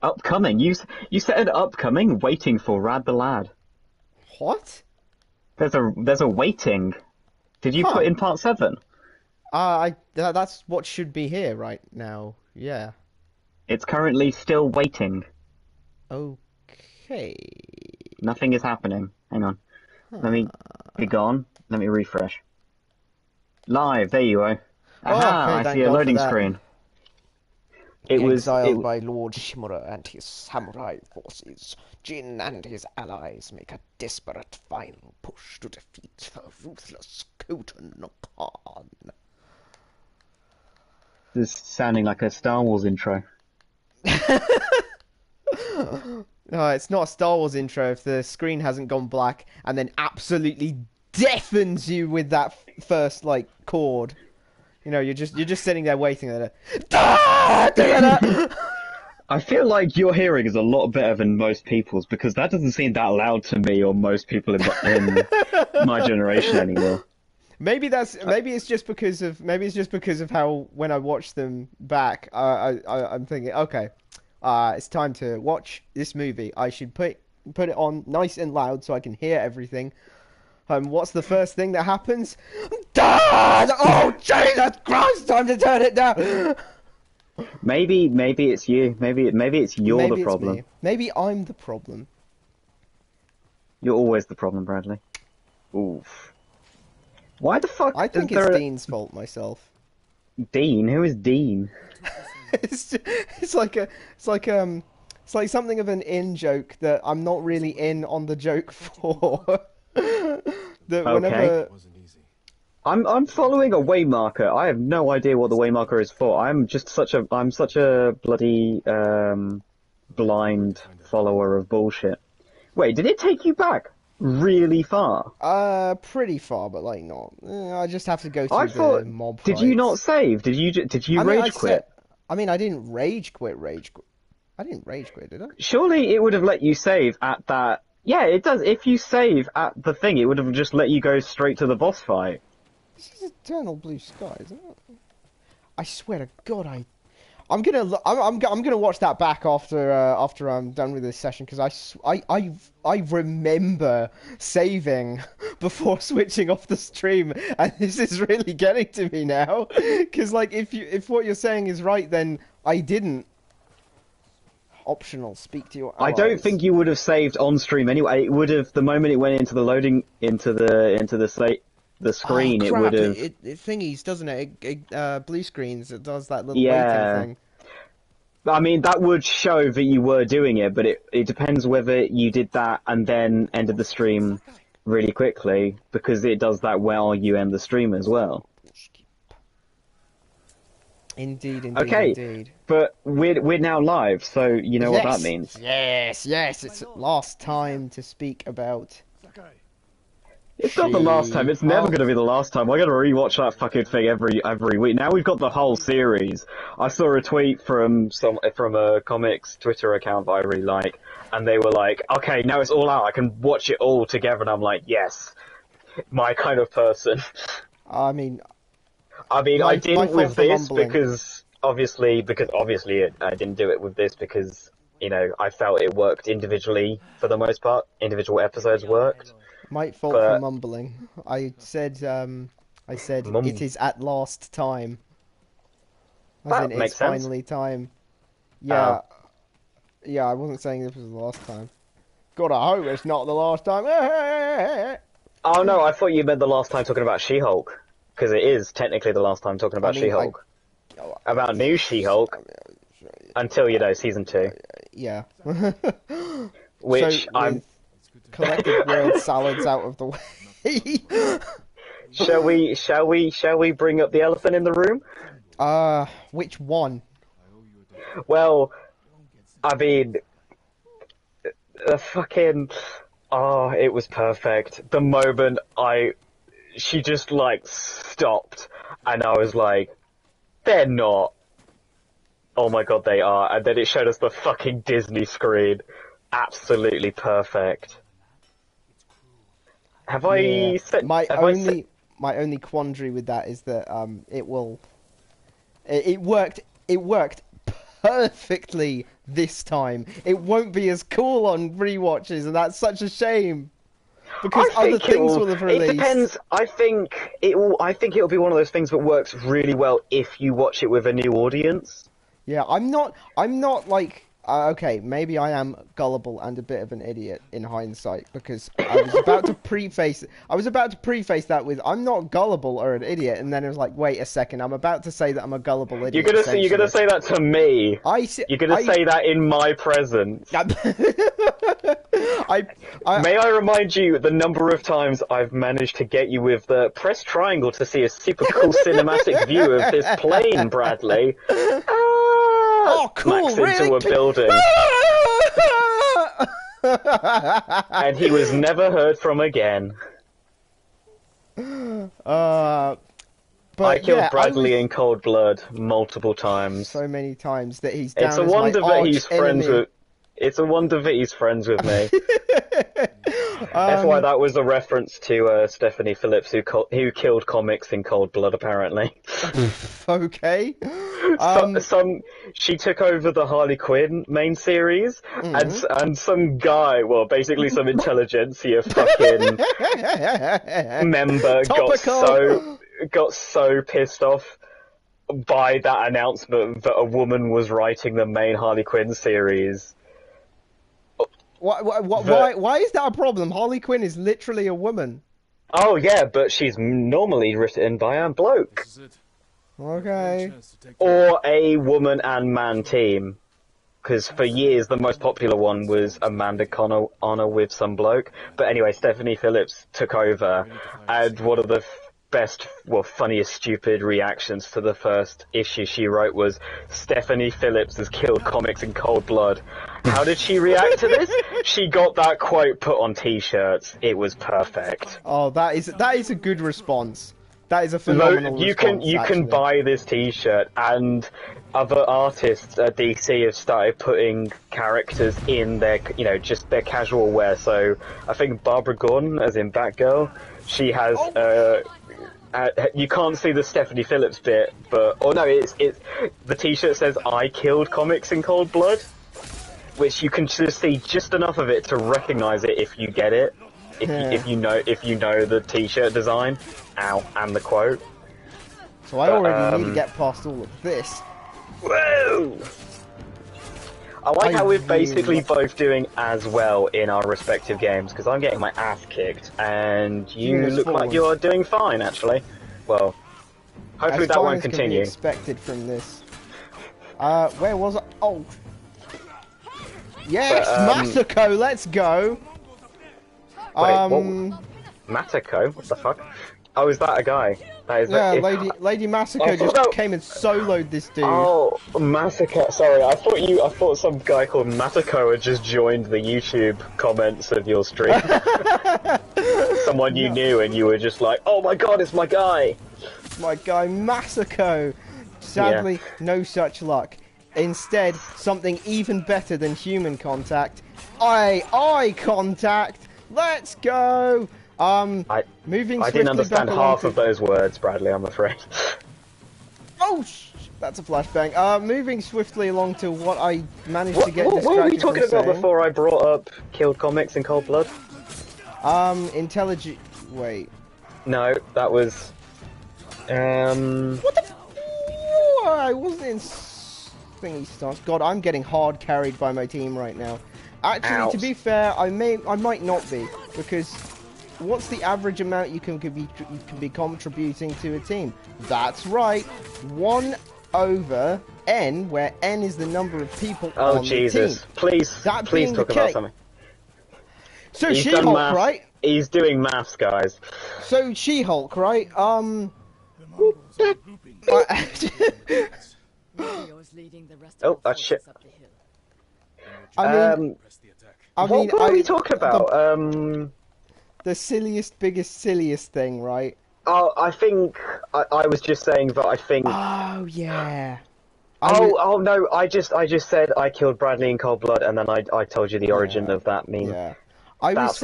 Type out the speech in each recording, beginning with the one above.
Upcoming. You said upcoming, waiting for Rad the Lad. What? There's a waiting. Did you put Huh. in part 7? That's what should be here right now. Yeah. It's currently still waiting. Okay. Nothing is happening. Hang on. Let Huh. me be gone. Let me refresh. Live. There you are. Oh, Aha! okay, I see thank a God for loading that. screen. It was it. Exiled by Lord Shimura and his samurai forces, Jin and his allies make a desperate final push to defeat the ruthless Khotan Khan. This is sounding like a Star Wars intro. No, it's not a Star Wars intro if the screen hasn't gone black and then absolutely deafens you with that first like chord. You know, you're just sitting there waiting at it. I feel like your hearing is a lot better than most people's because that doesn't seem that loud to me or most people in my generation anymore. Maybe it's just because of how when I watch them back, I'm thinking, okay, it's time to watch this movie. I should put it on nice and loud so I can hear everything. What's the first thing that happens? Dad! Oh Jesus Christ! Time to turn it down. Maybe it's you. Maybe it's you're the Maybe it's problem. me. Maybe I'm the problem. You're always the problem, Bradley. Oof. Why the fuck I is think it's there a Dean's fault myself. Dean? Who is Dean? It's like it's like something of an in joke that I'm not really in on the joke for. That Okay. whenever I'm following a waymarker. I have no idea what the waymarker is for. I'm such a bloody blind follower of bullshit. Wait, did it take you back really far? pretty far, but like not. I just have to go I through the thought. mob Did you not fights. save? Did you I mean, I rage said, quit? I mean, I didn't rage quit. I didn't rage quit, did I? Surely it would have let you save at that. Yeah, it does. If you save at the thing, it would have just let you go straight to the boss fight. This is Eternal Blue Sky, isn't it? I swear to God, I'm gonna watch that back after I'm done with this session because I remember saving before switching off the stream and this is really getting to me now because like if what you're saying is right then I didn't. Optional, speak to your I don't allies. think you would have saved on stream anyway. It would have the moment it went into the loading the Oh screen. It would crap! have It thingies, doesn't it? Blue screens. It does that little waiting yeah. thing. I mean that would show that you were doing it, but it depends whether you did that and then ended the stream really quickly because it does that while you end the stream as well. Indeed, indeed, Okay, indeed. but we're now live, so you know what that Yes, means. yes, yes. It's last time to speak about It's not the last time. It's never going to She-Hulk. be the last time. I got to rewatch that fucking thing every week. Now we've got the whole series. I saw a tweet from a comics Twitter account that I really like, and they were like, "Okay, now it's all out. I can watch it all together." And I'm like, "Yes, my kind of person." I mean, I mean, I my didn't fault with for this mumbling. because obviously I didn't do it with this because I felt it worked individually for the most part. Individual episodes worked, My fault for but mumbling. I said it mum, is at last time, as in that it's makes sense. finally time. Oh. Yeah, yeah. I wasn't saying this was the last time. God, I hope it's not the last time. Oh no, I thought you meant the last time talking about She-Hulk, because it is technically the last time talking I about mean, She-Hulk. About new yes. She-Hulk until season 2, Yeah. So, which I'm. with collective word salads out of the way. Shall we bring up the elephant in the room? Which one? Well, I mean, the fucking. Oh, it was perfect. The moment she just like stopped, and I was like, they're not. Oh my god, they are. And then it showed us the fucking Disney screen. Absolutely perfect. Have Yeah. I said? My Have I said? only my only quandary with that is that it will it worked perfectly this time. It won't be as cool on rewatches, and that's such a shame. Because other things will have released. It depends. I think it'll be one of those things that works really well if you watch it with a new audience. Yeah, I'm not like, okay, maybe I am gullible and a bit of an idiot in hindsight, because I was about to preface that with, I'm not gullible or an idiot, and then it was like, wait a second, I'm about to say that I'm a gullible idiot. You're gonna say that to me. You're gonna say that in my presence. May I remind you the number of times I've managed to get you with the press triangle to see a super cool cinematic view of this plane, Bradley. Oh, cool! Smacks into a building. And he was never heard from again. But I killed Bradley in cold blood multiple times. So many times that he's down It's a as wonder my that he's friends arch-enemy. with. It's a wonder that he's friends with me. That's why that was a reference to Stephanie Phillips, who killed comics in cold blood, apparently. Okay. She took over the Harley Quinn main series, and some guy, well, basically some intelligentsia fucking member got so pissed off by that announcement that a woman was writing the main Harley Quinn series. Why is that a problem? Harley Quinn is literally a woman. Oh yeah, but she's normally written by a bloke. Okay. Or a woman and man team. Because for years the most popular one was Amanda Connor with some bloke. But anyway, Stephanie Phillips took over, and one of the funniest stupid reactions to the first issue she wrote was, Stephanie Phillips has killed comics in cold blood. How did she react to this? She got that quote put on t-shirts. It was perfect. Oh, that is a good response. That is a phenomenal response. You can buy this t-shirt, and other artists at DC have started putting characters in their, just their casual wear. So I think Barbara Gordon, as in Batgirl, she has you can't see the Stephanie Phillips bit, but it's the t-shirt says "I killed comics in cold blood," which you can just see just enough of it to recognize it if you get it. If you know the t-shirt design, and the quote. So I already need to get past all of this. Whoa! I like how we're basically both doing as well in our respective games, because I'm getting my ass kicked, and you look like you're doing fine, actually. Well, hopefully that won't continue. As far as can be expected from this. Where was I? Oh! Yes, Masako, let's go! Wait, what? Matako? What the fuck? Oh, is that a guy? That is Lady Masako just came and soloed this dude. Oh, Masako. Sorry, I thought some guy called Matako had just joined the YouTube comments of your stream. Someone you knew, and you were just like, "Oh my god, it's my guy!" It's my guy Masako. Sadly, no such luck. Instead, something even better than human contact. Eye contact. Let's go! Moving swiftly I didn't understand back half of those words, Bradley, I'm afraid. Oh, that's a flashbang. Moving swiftly along to what I managed to get distracted What were we talking about saying. before I brought up killed comics in cold blood? Wait. No, that was... What the I wasn't in thingy stance. God, I'm getting hard carried by my team right now. Actually, to be fair, I might not be, because what's the average amount you can be contributing to a team? That's right, 1 over n, where n is the number of people on Jesus. the team. Please talk about something. So She-Hulk, right? He's doing maths, guys. So She-Hulk, right? Oh, that's shit. What are we talking about? The silliest thing, right? Oh, I think I was just saying that I think. Oh yeah. No! I just said I killed Bradley in cold blood, and then I told you the origin of that meme. Yeah. I was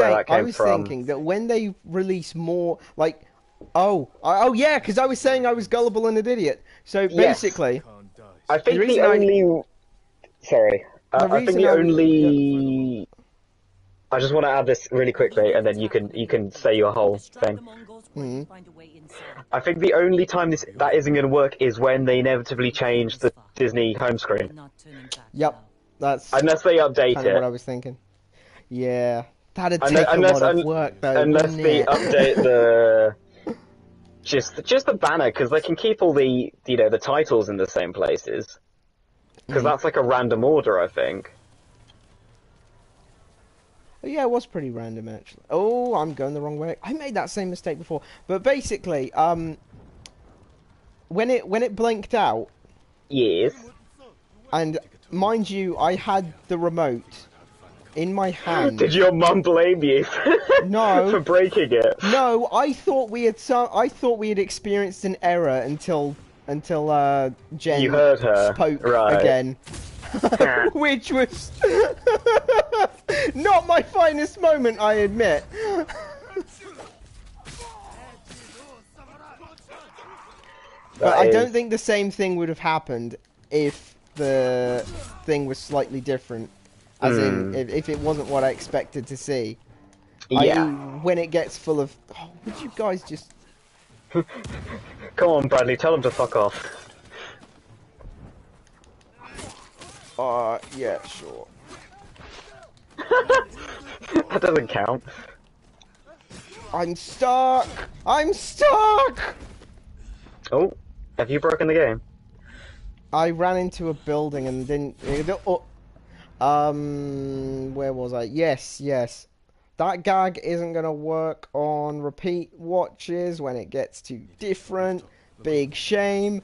thinking that when they release more, like, yeah, because I was saying I was gullible and an idiot. So basically, I think the only Sorry. The I think reason the I'm only... I just want to add this really quickly, and then you can say your whole thing. I think the only time that isn't going to work is when they inevitably change the Disney home screen. Yep, that's Unless they update kind of what I it. was thinking. Yeah, that'd take a Unless, lot of work though, unless wouldn't they it? update the... Just the banner, because they can keep all the titles in the same places. Because that's like a random order, I think. Yeah, it was pretty random actually. Oh, I'm going the wrong way. I made that same mistake before. But basically, when it blinked out, Yes. and mind you, I had the remote in my hand. Did your mum blame you No. for breaking it? No, I thought we had experienced an error until Jen You heard her, spoke right. again. Which was not my finest moment, I admit. But I don't think the same thing would have happened if the thing was slightly different. As in, if it wasn't what I expected to see. Yeah. When it gets full of... Oh, would you guys just... Come on, Bradley, tell them to fuck off. Yeah, sure. That doesn't count. I'm stuck! I'm stuck! Oh, have you broken the game? I ran into a building and didn't... where was I? Yes. That gag isn't going to work on repeat watches when it gets too different. Big shame.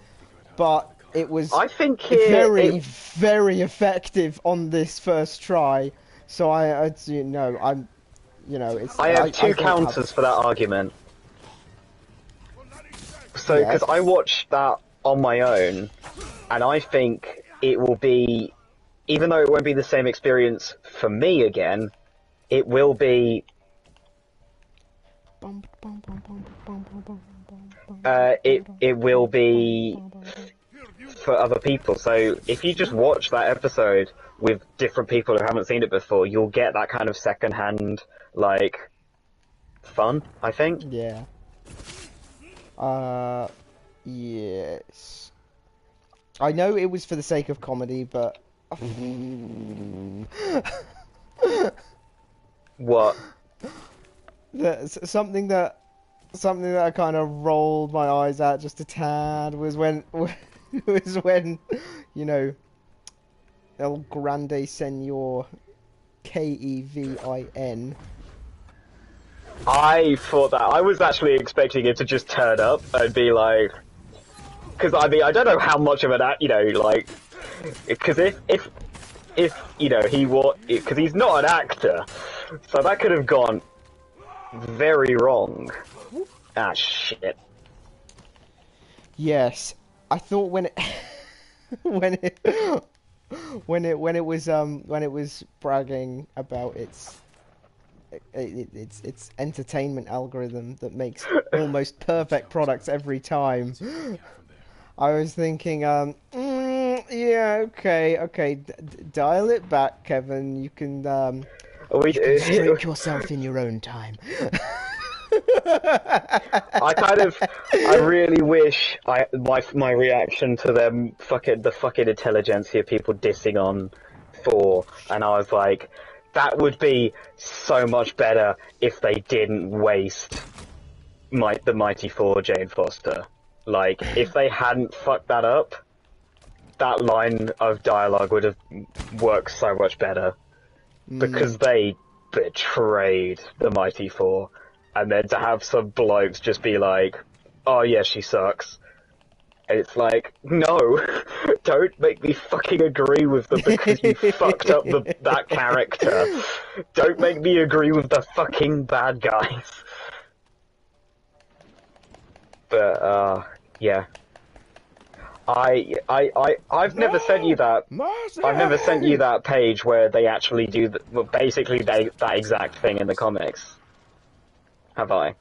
But it was very effective on this first try. So I have two counters for that argument. So, because I watched that on my own, and I think it will be, even though it won't be the same experience for me again, it will be. It will be for other people. So if you just watch that episode with different people who haven't seen it before, you'll get that kind of second-hand fun, I think. Yeah. Yes. I know it was for the sake of comedy, but... What? Something that I kind of rolled my eyes at just a tad was when El Grande Senor Kevin. I thought that. I was actually expecting it to just turn up and be like... Because, I mean, I don't know how much of an act, Because if he was... Because he's not an actor. So that could have gone very wrong. Ah, shit. Yes. I thought when it was bragging about its entertainment algorithm that makes almost perfect products every time, I was thinking, yeah, okay, dial it back, Kevin. You can stroke yourself in your own time. I really wish my reaction to the fucking intelligentsia people dissing on 4, and I was like, that would be so much better if they didn't waste the Mighty 4 Jane Foster. Like, if they hadn't fucked that up, that line of dialogue would have worked so much better. Because they betrayed the Mighty 4. And then to have some blokes just be like, oh yeah, she sucks. And it's like, no, don't make me fucking agree with them because you fucked up that character. Don't make me agree with the fucking bad guys. But, yeah. I've never sent you that. I've never sent you that page where they actually do that exact thing in the comics. Have I?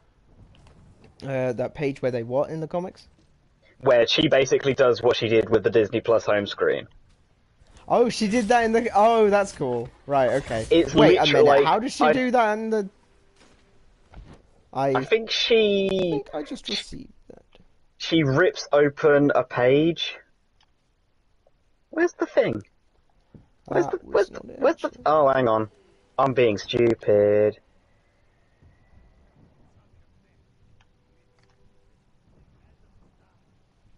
That page where they what in the comics? Where she basically does what she did with the Disney Plus home screen. Oh, she did that in the. Oh, that's cool. Right. Okay. It's Wait a literally minute. like, How does she do that in the? I think I think I just received that. she rips open a page. Where's the thing? That was not it, Where's the? actually. Oh, hang on. I'm being stupid.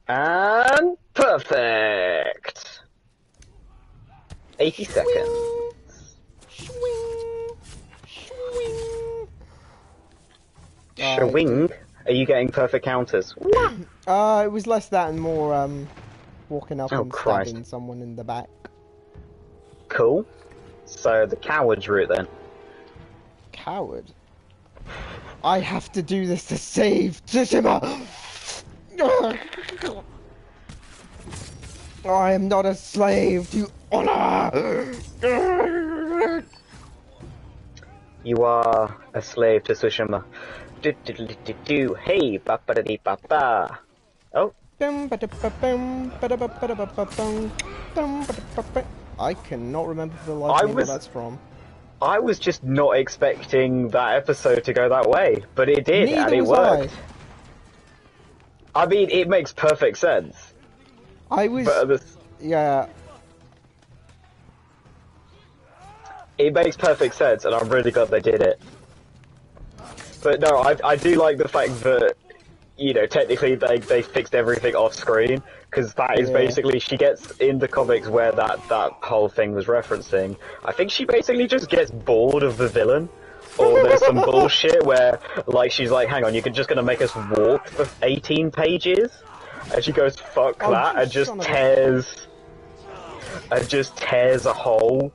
And perfect. 80 seconds. Swing, swing. Shwing. Are you getting perfect counters? It was less that and more walking up Oh, and Christ. stabbing someone in the back. Cool. So the coward's route then. Coward. I have to do this to save Tsushima. I am not a slave to honor. You are a slave to Tsushima. Do do do do do. Hey, ba ba da dee ba ba. Oh, I cannot remember for the life of me where that's from. I was just not expecting that episode to go that way, but it did, and Neither it was worked. I mean, it makes perfect sense. I was, But yeah. it makes perfect sense, and I'm really glad they did it. But no, I do like the fact that, you know, technically they fixed everything off screen, because that is Yeah. basically, she gets in the comics where that whole thing was referencing. I think she basically just gets bored of the villain, or there's some bullshit where, like, she's like, hang on, you're just gonna make us walk for 18 pages? And she goes, fuck Oh, that, you and son of a- just tears a hole,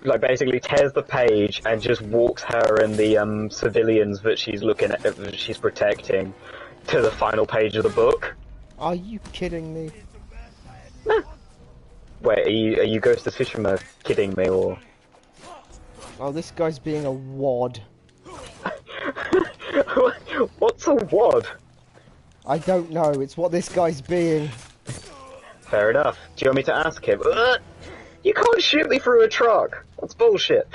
like basically tears the page and just walks her and the civilians that she's looking at, that she's protecting, to the final page of the book. Are you kidding me? Wait, are you Ghost of Tsushima kidding me, or? Oh, this guy's being a wad. What's a wad? I don't know. It's what this guy's being. Fair enough. Do you want me to ask him? You can't shoot me through a truck. That's bullshit.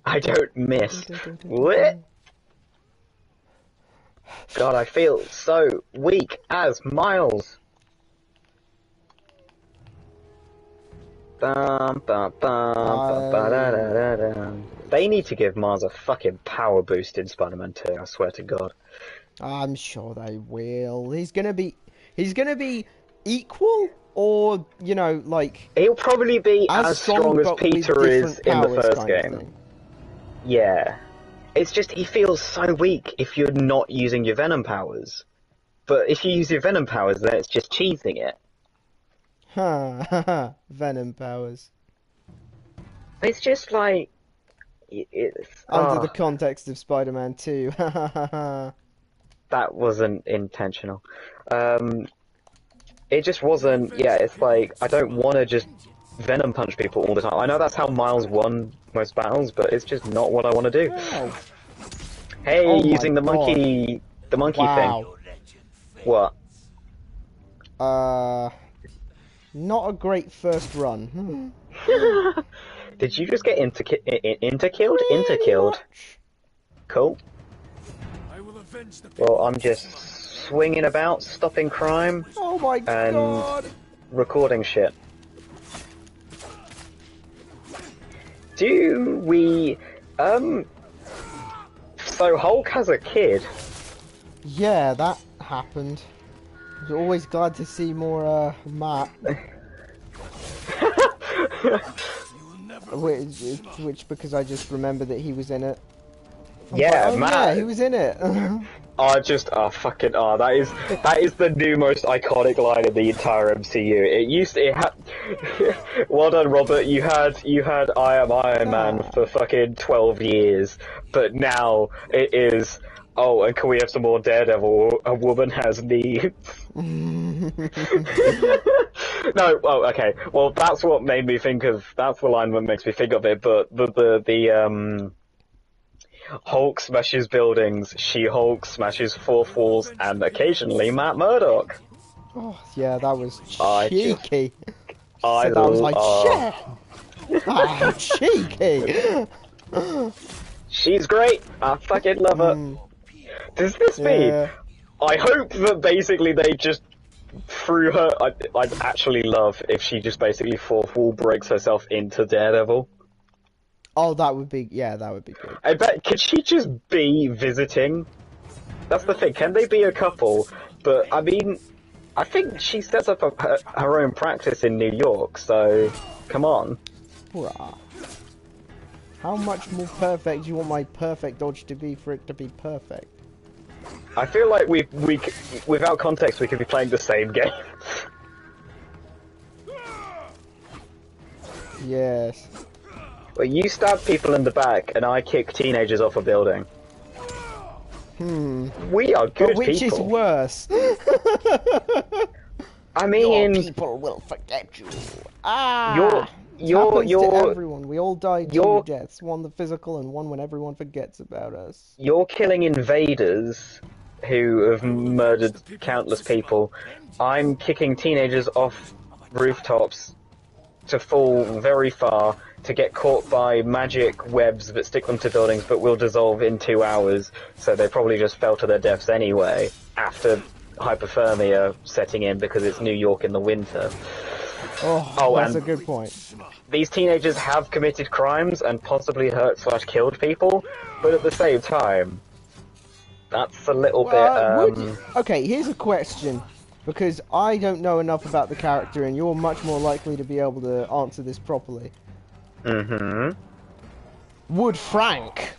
I don't miss. What? God, I feel so weak as Miles. Bum, bum, bum, bum, ba-da-da-da-da. They need to give Mars a fucking power boost in Spider-Man 2, I swear to God. I'm sure they will. He's gonna be equal, or you know, like He'll probably be as strong as but with Peter is different in the powers first kind of game. thing. Yeah. It's just, he feels so weak if you're not using your Venom powers. But if you use your Venom powers, then it's just cheesing it. Ha Venom powers. It's just like... It's... Under the context of Spider-Man 2. That wasn't intentional. It just wasn't... Yeah, it's like, I don't want to just Venom punch people all the time. I know that's how Miles won most battles, but it's just not what I want to do. Wow. Hey, Oh my using the monkey... The monkey Wow. thing. What? Not a great first run. Did you just get interkilled? Interkilled. Cool. Well, I'm just swinging about, stopping crime, Oh my and god! recording shit. Do we... So Hulk has a kid. Yeah, that happened. I was always glad to see more, Matt. Which, because I just remember that he was in it. Yeah, Oh Matt. yeah, he was in it. That is the new most iconic line in the entire MCU. Well done, Robert. You had I am Iron Man for fucking 12 years, but now it is, oh, and can we have some more Daredevil? A woman has needs. No, oh, okay. Well, that's what made me think of, that's the line that makes me think of it, but the Hulk smashes buildings, She-Hulk smashes fourth walls, and occasionally Matt Murdock. Oh, yeah, that was I cheeky. I Said that, I was like, oh, shit! Ah, cheeky! she's great. I fucking love her. Hmm, Does this mean? yeah. I hope that basically they just threw her. I'd actually love if she just basically fourth wall breaks herself into Daredevil. Oh, that would be, yeah, that would be good. I bet. Could she just be visiting? That's the thing. Can they be a couple? But I mean, I think she sets up her own practice in New York. So, come on. Bruh. How much more perfect do you want my perfect dodge to be for it to be perfect? I feel like without context, we could be playing the same game. Yes. But you stab people in the back, and I kick teenagers off a building. Hmm. We are good But which people. is worse? I Your mean, people will forget you. Ah! you're Happens to everyone. We all die you're- two deaths. One the physical and one when everyone forgets about us. you're killing invaders who have murdered countless people. I'm kicking teenagers off rooftops to fall very far, to get caught by magic webs that stick them to buildings but will dissolve in 2 hours, so they probably just fell to their deaths anyway, after hypothermia setting in because it's New York in the winter. Oh, that's and a good point. these teenagers have committed crimes and possibly hurt/killed people, but at the same time, that's a little bit, Okay, here's a question. Because I don't know enough about the character and you're much more likely to be able to answer this properly. Would Frank...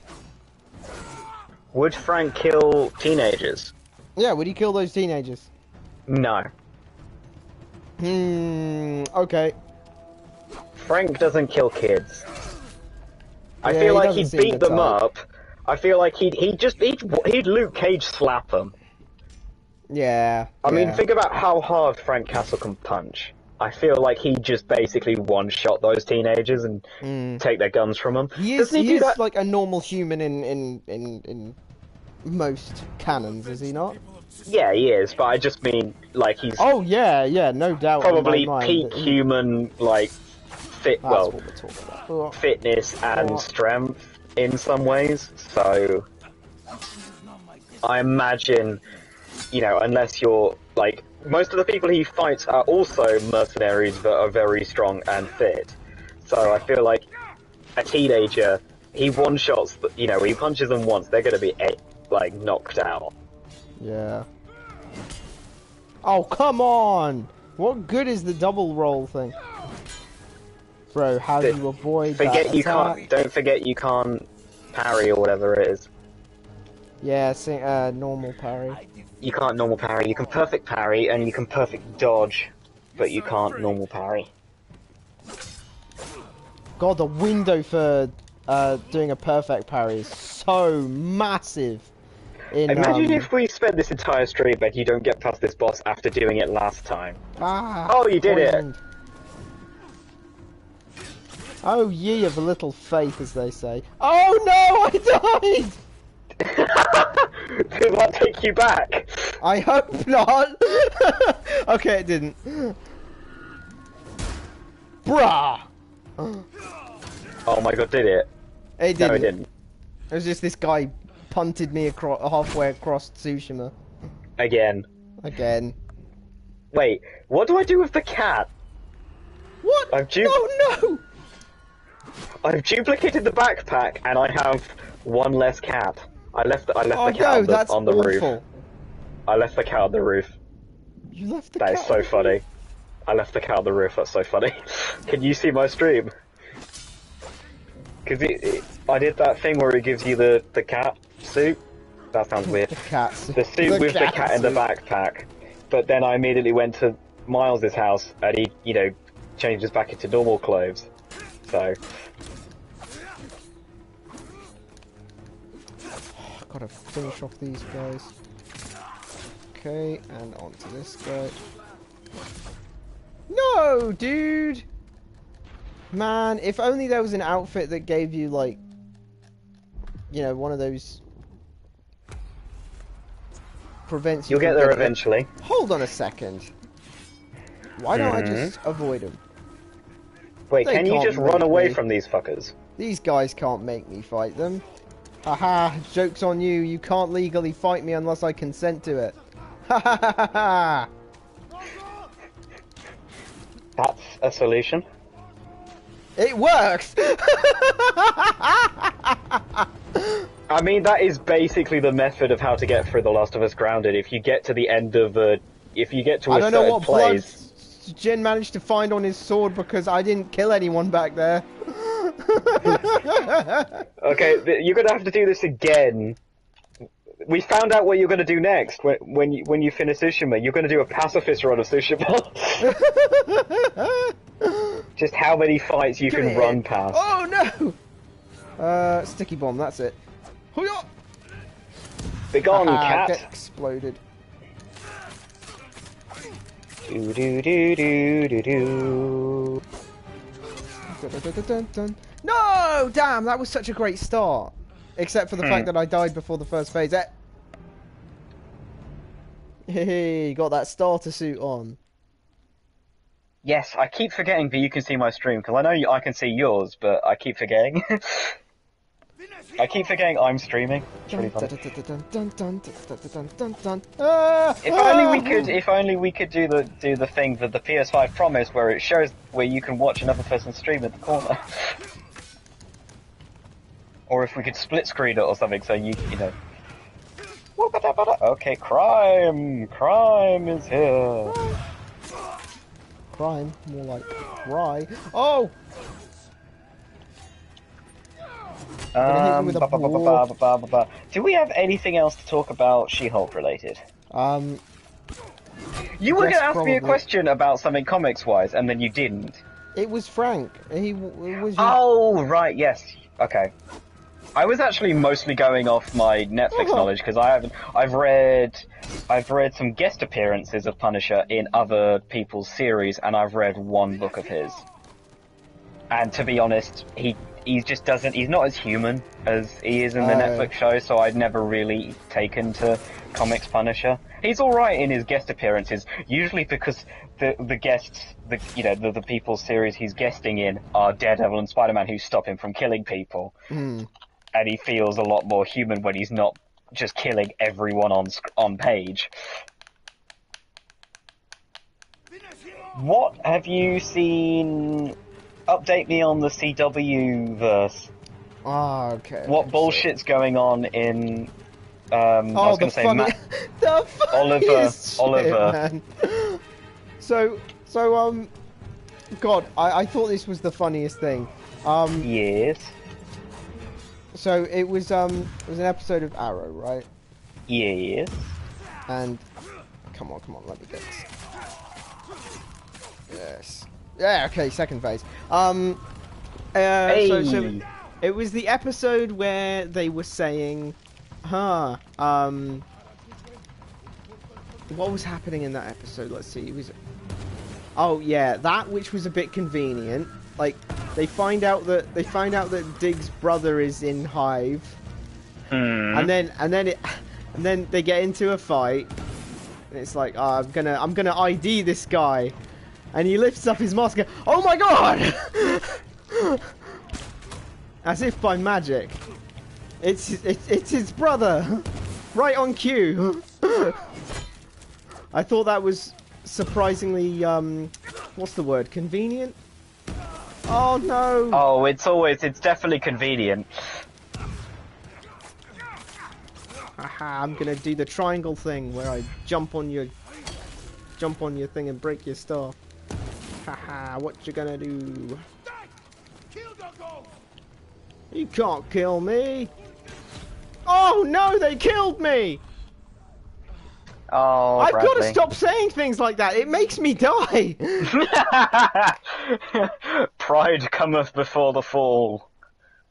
Would Frank kill teenagers? Yeah, would he kill those teenagers? No. Okay. Frank doesn't kill kids. I Yeah, feel he like doesn't he'd seem beat the them type. up. I feel like he'd Luke Cage slap them. Yeah. I mean, yeah. think about how hard Frank Castle can punch. I feel like he just basically one-shot those teenagers and take their guns from them. He Doesn't he do is that? like a normal human in most canons, is he not? Yeah, he is, but I just mean, like, he's Oh yeah, no doubt. probably in my mind peak that he- human, like, That's well, what we're talking about. fitness and What? strength in some ways, so I imagine, you know, unless you're, like, most of the people he fights are also mercenaries that are very strong and fit, so I feel like a teenager, he one-shots, you know, he punches them once, they're gonna be, like, knocked out. Yeah. Oh, come on! What good is the double roll thing? Bro, how do you avoid Forget that you attack? can't, don't forget you can't parry or whatever it is. Yeah, normal parry. You can't normal parry, you can perfect parry and you can perfect dodge, but you can't normal parry. God, the window for doing a perfect parry is so massive. Imagine if we spent this entire stream and you don't get past this boss after doing it last time. Oh, you did it! Oh, ye of little faith, as they say. Oh no, I died! Did that take you back? I hope not. Okay, it didn't. Bruh! Oh my god, did it? It didn't. No, it didn't. It was just this guy punted me halfway across Tsushima. Again. Again. Wait, what do I do with the cat? What? No! I've duplicated the backpack and I have one less cat. I left the cat that's on the awful. roof. I left the cat on the roof. You left the That cat is so funny. I left the cat on the roof, that's so funny. Can you see my stream? Because I did that thing where it gives you the cat suit. That sounds weird. The cat suit. The suit with the cat in the suit. backpack. But then I immediately went to Miles's house and he, you know, changed us back into normal clothes. So... Gotta finish off these guys. Okay, and on to this guy. No, dude! Man, if only there was an outfit that gave you, like, you know, one of those... prevents you You'll get from there getting- eventually. Hold on a second. Why don't I just avoid them? Wait, They can you can't just run make away me. from these fuckers? These guys can't make me fight them. Haha, joke's on you. You can't legally fight me unless I consent to it. Ha ha ha ha ha! That's a solution. It works! I mean, that is basically the method of how to get through The Last of Us Grounded. If you get to the end of if you get to I a don't know certain what blood place... Jin managed to find on his sword because I didn't kill anyone back there. Okay, you're gonna have to do this again. We found out what you're gonna do next when you finish Tsushima. You're gonna do a pacifist run of Tsushima. Just how many fights you can run past. Oh no! Sticky bomb, that's it. Hoo-yah! Begone, cat! Get exploded. Do do do do do do. Dun, dun, dun, dun, dun. No! Damn, that was such a great start. Except for the fact that I died before the first phase. Hey, got that starter suit on. Yes, I keep forgetting that you can see my stream, because I know I can see yours, but I keep forgetting. I keep forgetting I'm streaming. It's really funny. If only we could do the thing that the PS5 promised, where it shows where you can watch another person's stream at the corner. Or if we could split screen it or something, so you know. Okay, crime is here. Crime, more like cry. Oh! Hit you with a Do we have anything else to talk about She-Hulk related? You were yes, going to ask me a probably. question about something comics-wise, and then you didn't. It was Frank. It was. Oh, right, yes. Okay. I was actually mostly going off my Netflix knowledge, because I've read some guest appearances of Punisher in other people's series, and I've read one book of his. And to be honest, he just doesn't, he's not as human as he is in the Netflix show, so I'd never really taken to comics Punisher. He's alright in his guest appearances, usually because the guests, the people's series he's guesting in are Daredevil and Spider-Man, who stop him from killing people. And he feels a lot more human when he's not just killing everyone on page. What have you seen? Update me on the CW verse. Ah, okay. What bullshit's going on in? I was going to say the funniest shit, Oliver. Man. So, God, I thought this was the funniest thing. Yes. So it was an episode of Arrow, right? Yes. And come on, let me get this. Yes. Yeah. Okay. Second phase. Hey. So it was the episode where they were saying, what was happening in that episode? Let's see. It was. Oh yeah, that which was a bit convenient. Like they find out that Dig's brother is in Hive, and then they get into a fight. And it's like, oh, I'm gonna ID this guy, and he lifts up his mask. And, oh my god! As if by magic, it's his brother, right on cue. I thought that was surprisingly what's the word? Convenient. Oh no! Oh, it's definitely convenient. Haha, I'm gonna do the triangle thing where I jump on your thing and break your stuff. Haha, what you gonna do? You can't kill me! Oh no, they killed me! Oh, I've Bradley. got to stop saying things like that. It makes me die. Pride cometh before the fall.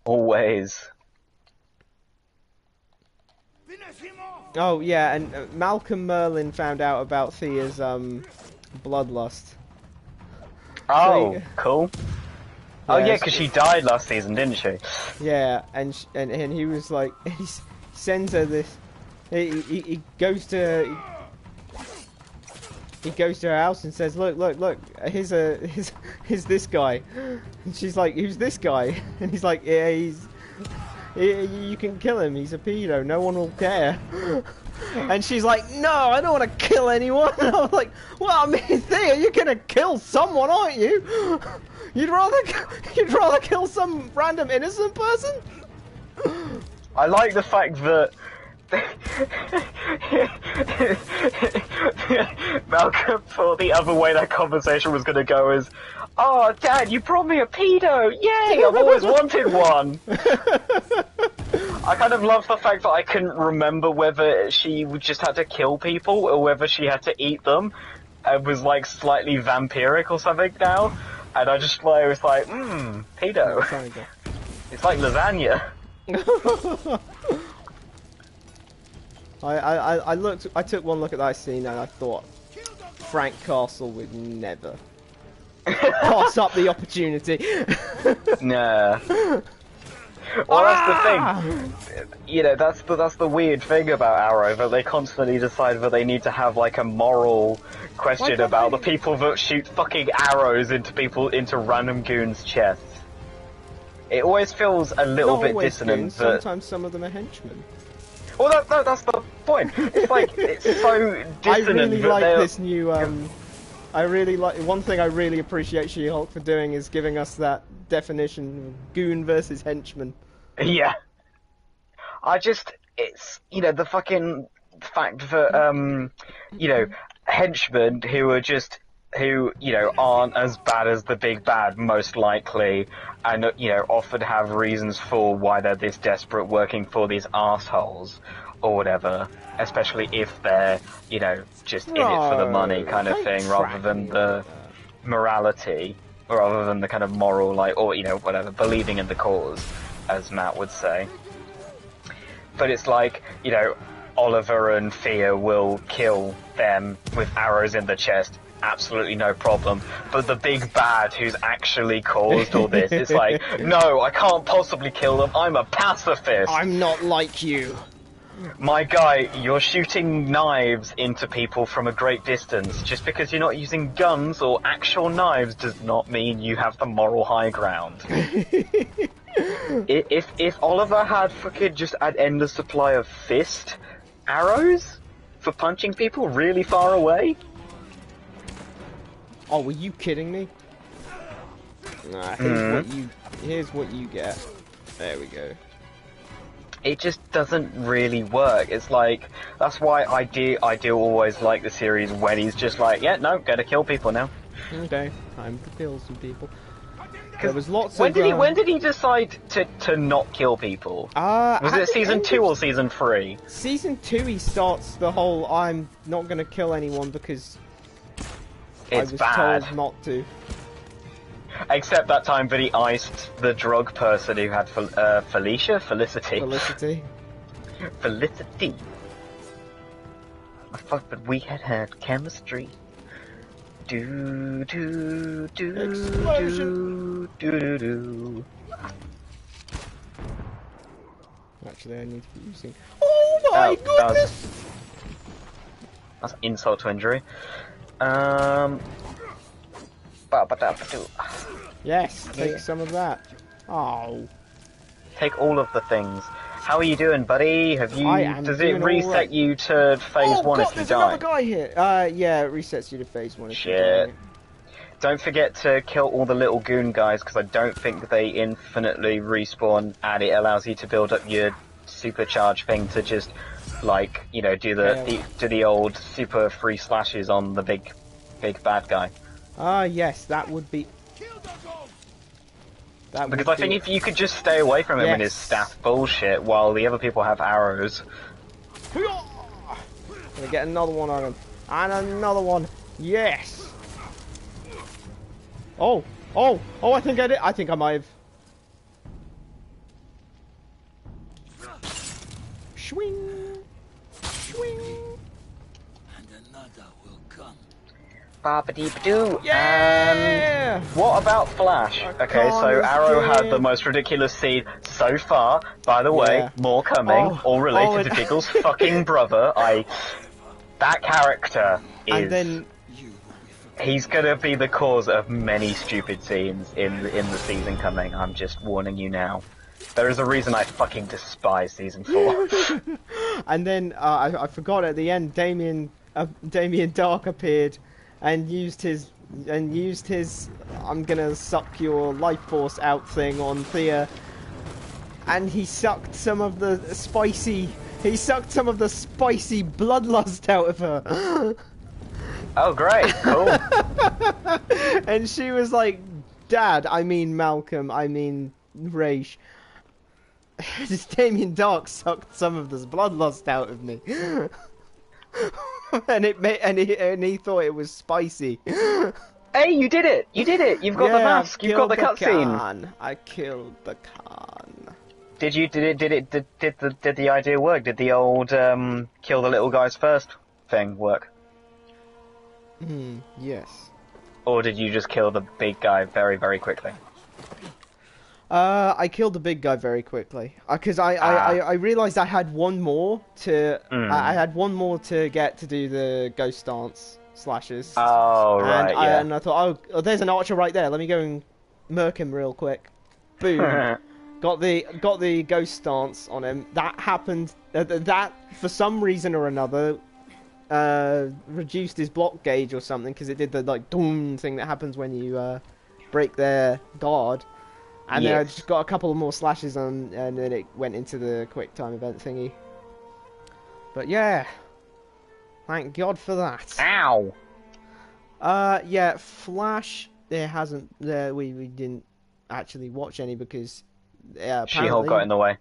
Always. Oh yeah, and Malcolm Merlin found out about Thea's bloodlust. Oh, So, cool. Yeah, Oh yeah, because she died last season, didn't she? yeah, and he was like, he sends her this. He goes to he goes to her house and says, look, here's this guy. And she's like, who's this guy? And he's like, yeah, you can kill him, he's a pedo, no one will care. And she's like, no, I don't want to kill anyone. And I was like, well, I mean, Thea, you're gonna kill someone, aren't you? You'd rather kill some random innocent person? I like the fact that Malcolm thought the other way that conversation was going to go is, oh, Dad, you brought me a pedo! Yay! I've always wanted one! I kind of love the fact that I couldn't remember whether she just had to kill people or whether she had to eat them. It was like slightly vampiric or something now. And I just was like, pedo. It's like lasagna. I took one look at that scene and I thought, Frank Castle would never pass up the opportunity. Nah. Well, that's the thing. You know, that's the weird thing about Arrow, that they constantly decide that they need to have like a moral question about the people that shoot fucking arrows into random goons' chests. It always feels a little bit dissonant. Goons, sometimes some of them are henchmen. Well, that's the point. It's like, it's so dissonant. I really like this new, one thing I really appreciate She-Hulk for doing is giving us that definition of goon versus henchman. Yeah. It's, you know, the fucking fact that, you know, henchmen who, you know, aren't as bad as the big bad, most likely, and, you know, often have reasons for why they're this desperate working for these assholes, or whatever, especially if they're, you know, just in it for the money kind of thing, rather than the morality, rather than the kind of moral, like, or, you know, whatever, believing in the cause, as Matt would say. But it's like, you know, Oliver and Thea will kill them with arrows in the chest, absolutely no problem. But the big bad who's actually caused all this, it's like, no, I can't possibly kill them, I'm a pacifist! I'm not like you. My guy, you're shooting knives into people from a great distance. Just because you're not using guns or actual knives does not mean you have the moral high ground. If Oliver had fucking just an endless supply of fist arrows for punching people really far away. Oh, were you kidding me? Nah, here's what you get. There we go. It just doesn't really work. It's like, that's why I do always like the series when he's just like, yeah, no, gotta kill people now. Okay, time to kill some people. There was lots when of... when did he decide to not kill people? Was it season 2 or season 3? Season 2 he starts the whole, I'm not gonna kill anyone because I was told not to. Except that time that he iced the drug person who had Felicity. Felicity. I thought that we had chemistry. Explosion. Do. Actually, I need to be using... Oh my goodness! That's insult to injury. Yes, take some of that. Oh. Take all of the things. How are you doing, buddy? Does it reset you to phase 1 if you die? There's another guy here. Yeah, it resets you to phase 1 if you die. Don't forget to kill all the little goon guys, because I don't think they infinitely respawn, and it allows you to build up your supercharge thing to just, like, you know, do the old super free slashes on the big bad guy. Yes, that would be... Because I think if you could just stay away from him and his staff bullshit while the other people have arrows. Gonna get another one on him. And another one. Yes! Oh! I think I did. I think I might have... Swing! Swing! Ba-ba-dee-ba-doo. Yeah! What about Flash? Okay, so Arrow had the most ridiculous scene so far. By the way, more coming. All related to Giggle's fucking brother. That character is... And then He's gonna be the cause of many stupid scenes in the season coming. I'm just warning you now. There is a reason I fucking despise season 4. And then I forgot at the end, Damien Dark appeared and used his I'm gonna suck your life force out thing on Thea, and he sucked some of the spicy bloodlust out of her. Oh great, cool. And she was like, Dad, I mean Malcolm, I mean Raish. This Damien Dark sucked some of this bloodlust out of me. and he thought it was spicy. Hey, you did it! You did it! You've got the mask. You've got the cutscene. I killed the Khan. Did the idea work? Did the old kill the little guys first thing work? Yes. Or did you just kill the big guy very, very quickly? I killed the big guy very quickly because I realized I had one more to I had one more to get to do the ghost dance slashes. Oh right, yeah. And I thought, oh, there's an archer right there. Let me go and murk him real quick. Boom. got the ghost dance on him. That happened. That for some reason or another reduced his block gauge or something because it did the like doom thing that happens when you break their guard. And then I just got a couple of more slashes on, and then it went into the quick time event thingy. But yeah, thank God for that. Ow! Yeah, Flash. There hasn't. We didn't actually watch any because She-Hulk got in the way.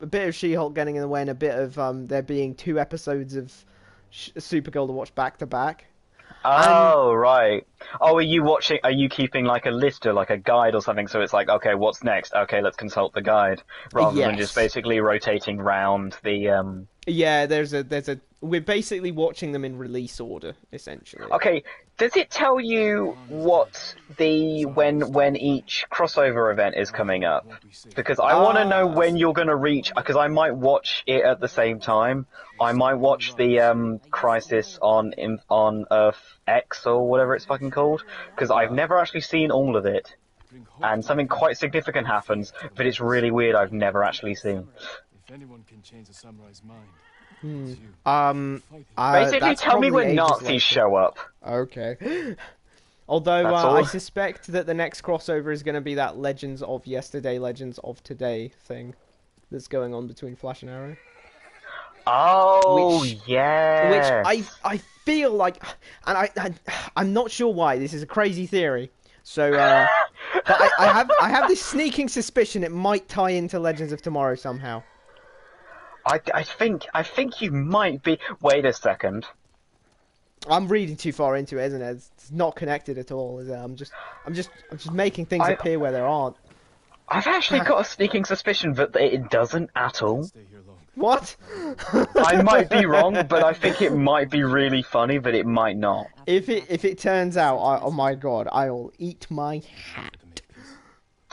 A bit of She-Hulk getting in the way, and a bit of there being 2 episodes of Supergirl to watch back to back. Oh, right. Oh, are you keeping like a list or like a guide or something, so it's like, okay, what's next? Okay, let's consult the guide. Rather than just basically rotating round the, Yeah, we're basically watching them in release order, essentially. Okay, does it tell you what when each crossover event is coming up? Because I want to know when you're going to reach, because I might watch it at the same time. I might watch the Crisis on Earth X or whatever it's fucking called, because I've never actually seen all of it, and something quite significant happens, but it's really weird. I've never actually seen. If anyone can change a samurai's mind. Basically, tell me when Nazis show up. Okay. Although I suspect that the next crossover is going to be that Legends of Yesterday, Legends of Today thing that's going on between Flash and Arrow. Oh, yeah. Which I feel like, and I'm not sure why. This is a crazy theory. So, but I have this sneaking suspicion it might tie into Legends of Tomorrow somehow. I think you might be. Wait a second. I'm reading too far into it, isn't it? It's not connected at all, is it? I'm just making things appear where there aren't. I've actually got a sneaking suspicion that it doesn't at all. What? I might be wrong, but I think it might be really funny, but it might not. If it turns out, oh my god, I'll eat my hat.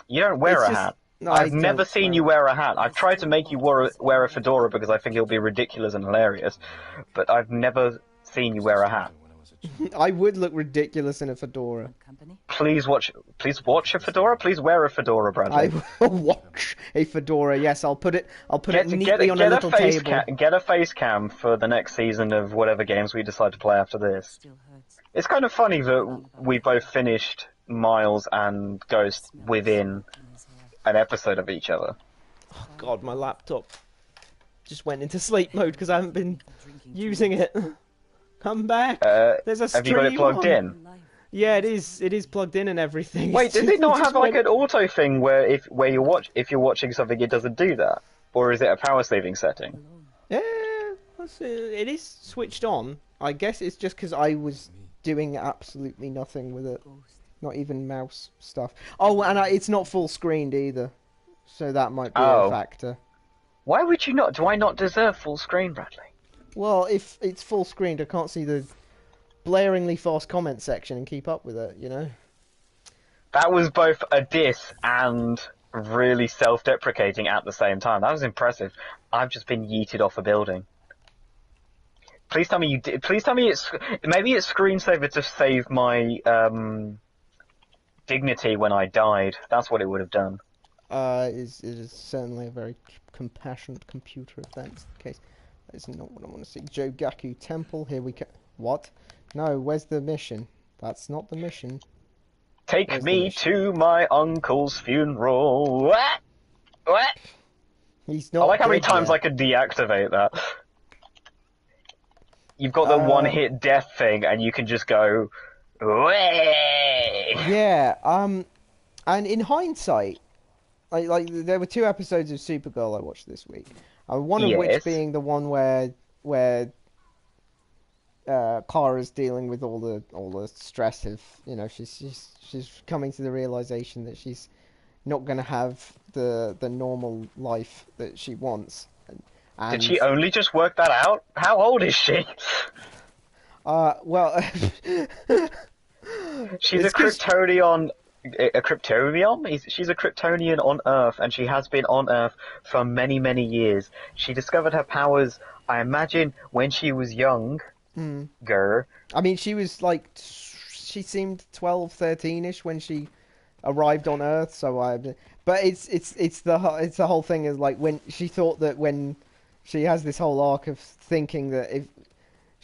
You don't wear a hat. No, I've never seen you wear a hat. I've tried to make you wear a fedora because I think it'll be ridiculous and hilarious, but I've never seen you wear a hat. I would look ridiculous in a fedora. Please watch a fedora. Please wear a fedora, Bradley. I will watch a fedora. Yes, I'll put it neatly on a little table. Get a face cam for the next season of whatever games we decide to play after this. It's kind of funny that we both finished Miles and Ghost within an episode of each other. Oh god, my laptop just went into sleep mode because I haven't been using it. Come back. There's a stream. Have you got it plugged in? Yeah, it is. It is plugged in and everything. Wait, does it not have like an auto thing where if you're watching something, it doesn't do that, or is it a power saving setting? Yeah, it is switched on. I guess it's just because I was doing absolutely nothing with it. Not even mouse stuff. Oh, and it's not full screened either, so that might be a factor. Why would you not? Do I not deserve full screen, Bradley? Well, if it's full screened, I can't see the blaringly fast comment section and keep up with it, you know? That was both a diss and really self-deprecating at the same time. That was impressive. I've just been yeeted off a building. Please tell me you did. Please tell me it's maybe it's screensaver to save my dignity when I died. That's what it would have done. It is certainly a very compassionate computer if that's the case. That is not what I want to see. Jogaku Temple, here we go. What? No, where's the mission? That's not the mission. Take Where's me to my uncle's funeral. What? He's not I like how many dead times yet. I could deactivate that. You've got the one-hit death thing, and you can just go, way. Yeah, and in hindsight, like there were 2 episodes of Supergirl I watched this week. One of which Yes. being the one where Kara's dealing with all the stress of, you know, she's coming to the realization that she's not going to have the normal life that she wants. And Did she only just work that out? How old is she? well, She's a It's 'cause- Kryptonian. A Kryptonian? She's a Kryptonian on Earth, and she has been on Earth for many, many years. She discovered her powers, I imagine, when she was young. I mean, she was like, she seemed 12, 13-ish when she arrived on Earth. But it's the whole thing is like when she thought that when she has this whole arc of thinking that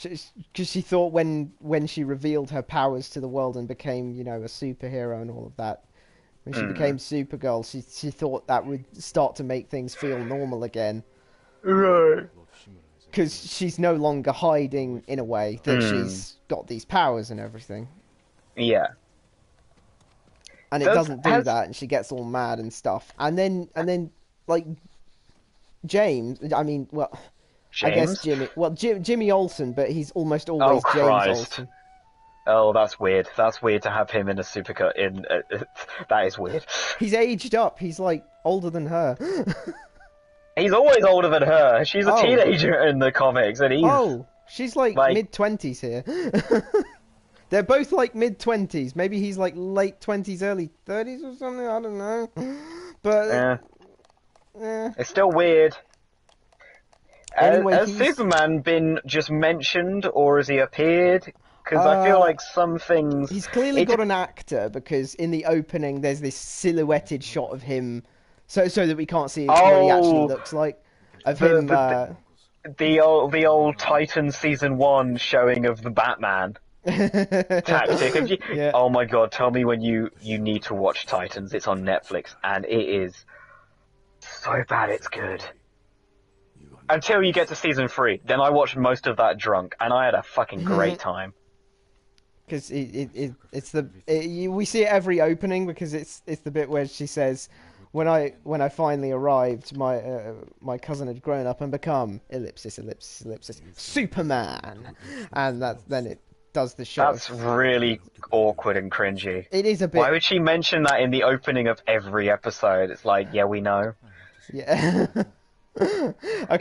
because she thought when she revealed her powers to the world and became, you know, a superhero and all of that, when she became Supergirl, she thought that would start to make things feel normal again. Right. Because she's no longer hiding in a way that she's got these powers and everything. Yeah. And it doesn't do that, and she gets all mad and stuff. And then like James, I mean, well, James? I guess Jimmy Olsen, but he's almost always Oh, James Christ. Olsen. Oh, that's weird. That's weird to have him in a supercut. That is weird. He's aged up. He's like older than her. He's always older than her. She's a Oh. teenager in the comics, and he's Oh, she's like Like- mid-20s here. They're both like mid-20s. Maybe he's like late 20s, early 30s or something. I don't know. But it's still weird. Anyway, has he's- Superman been just mentioned, or has he appeared? Because I feel like some things. he's clearly It- got an actor, because in the opening there's this silhouetted shot of him, so that we can't see what he actually Oh, looks like. Of the- him. the old Titan season 1 showing of the Batman tactic. Have you- Yeah. Oh my god! Tell me when you need to watch Titans. It's on Netflix, and it is so bad it's good. Until you get to season 3, then I watched most of that drunk, and I had a fucking great time. Because we see it every opening, because it's the bit where she says, when I finally arrived, my cousin had grown up and become ellipsis Superman, and then it does the shot. That's really awkward and cringy. It is a bit. Why would she mention that in the opening of every episode? It's like, yeah, we know. Yeah. Okay,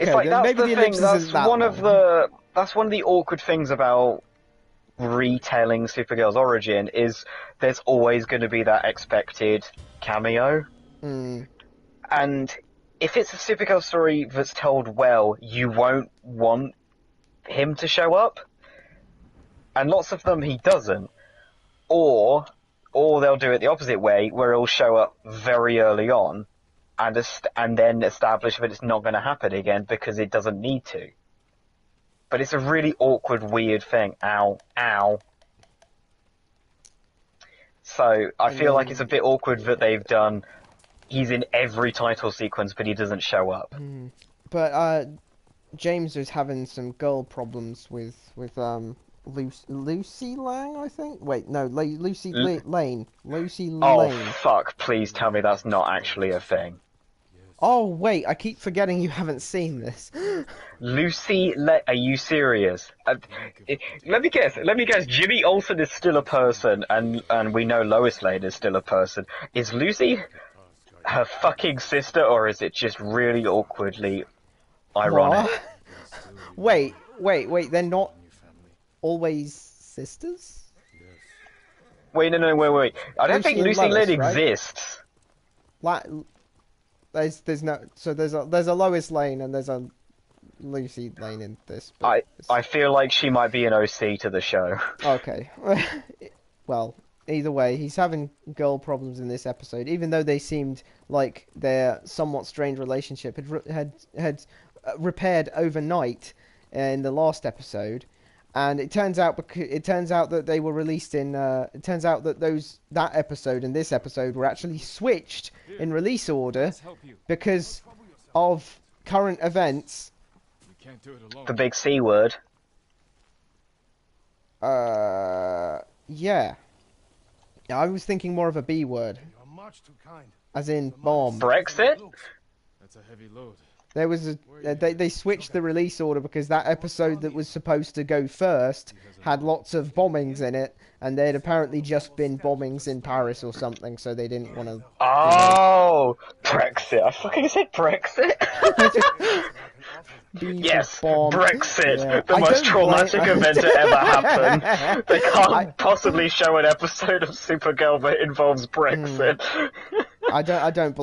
It's like then that's maybe the the thing. ellipsis That's isn't that one of long. that's one of the awkward things about retelling Supergirl's origin is there's always going to be that expected cameo, and if it's a Supergirl story that's told well, you won't want him to show up, and lots of them he doesn't, or they'll do it the opposite way, where he'll show up very early on, and then establish that it's not going to happen again because it doesn't need to. But it's a really awkward, weird thing. Ow. So I feel like it's a bit awkward that they've done. He's in every title sequence, but he doesn't show up. But James was having some girl problems with Lucy Lang, I think. Wait, no, Lucy Lane. Lucy Oh Lane. fuck! Please tell me that's not actually a thing. Oh wait, I keep forgetting you haven't seen this. Are you serious? Let me guess. Jimmy Olsen is still a person, and we know Lois Lane is still a person. Is Lucy her fucking sister, or is it just really awkwardly ironic? What? Wait, they're not always sisters? Wait. I don't think Lucy Lucy and Lane Lois, right? exists. There's a Lois Lane and there's a Lucy Lane in this. But I feel like she might be an OC to the show. okay. Well, either way, he's having girl problems in this episode, even though they seemed like their somewhat strained relationship had repaired overnight in the last episode. And it turns out that they were released in. It turns out that that episode and this episode were actually switched in release order because of current events. We can't do it alone. The big C word. Yeah. I was thinking more of a B word, You're much too kind. as in bomb. Brexit? That's a heavy load. There was they switched the release order because that episode that was supposed to go first had lots of bombings in it, and there'd apparently just been bombings in Paris or something, so they didn't want to. Oh, Brexit! I fucking said Brexit. Yes, bomb. Brexit, Yeah. the I most don't traumatic blame- event to ever happen. They can't possibly show an episode of Supergirl that involves Brexit. I don't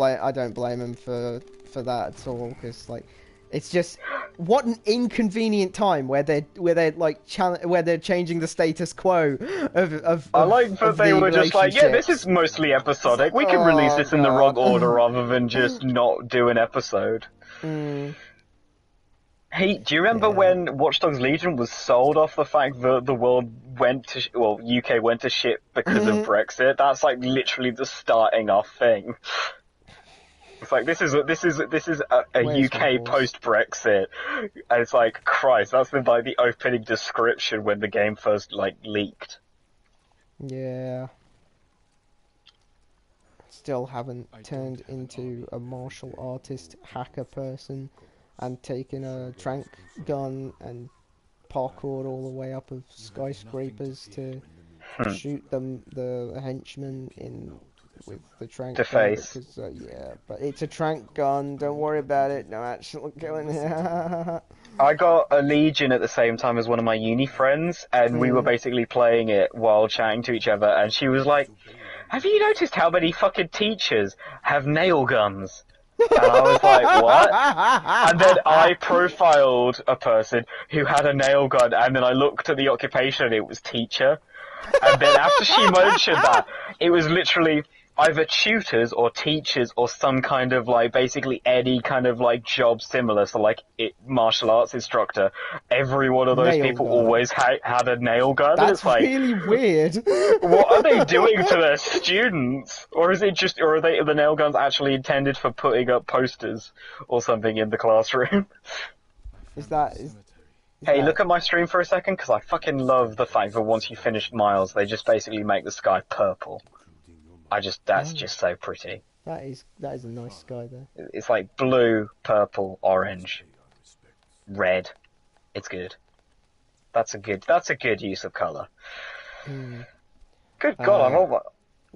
blame him for that at all, because like it's just what an inconvenient time where they're like where they're changing the status quo of I like that they were just like, yeah, this is mostly episodic. We can release this in the wrong order rather than just not do an episode. Hey, do you remember when Watch Dogs Legion was sold off the fact that the world went to UK went to shit because of Brexit? That's like literally the starting off thing. It's like this is a UK post Brexit, and it's like Christ, that's the opening description when the game first leaked. Yeah. Still haven't turned into a martial artist hacker person and taken a trank gun and parkour all the way up of skyscrapers to shoot the henchmen in with the trank To gun. face. Because, but it's a trank gun, don't worry about it, no actual killing. I got a Legion at the same time as one of my uni friends, and we were basically playing it while chatting to each other, and she was like, have you noticed how many fucking teachers have nail guns? And I was like, what? And then I profiled a person who had a nail gun, and then I looked at the occupation, and it was teacher. And then after she mentioned that, it was literally either tutors or teachers or some kind of basically any kind of job similar. So martial arts instructor. Every one of those Nail people gun. always had a nail gun. And That's it's like, really weird. what are they doing to their students? Or is it just, or are the nail guns actually intended for putting up posters or something in the classroom? Hey, look at my stream for a second, because I fucking love the fact that once you finish Miles, they just basically make the sky purple. That's just so pretty. That is a nice sky there. It's like blue, purple, orange, red. It's good. That's a good use of colour. Good God,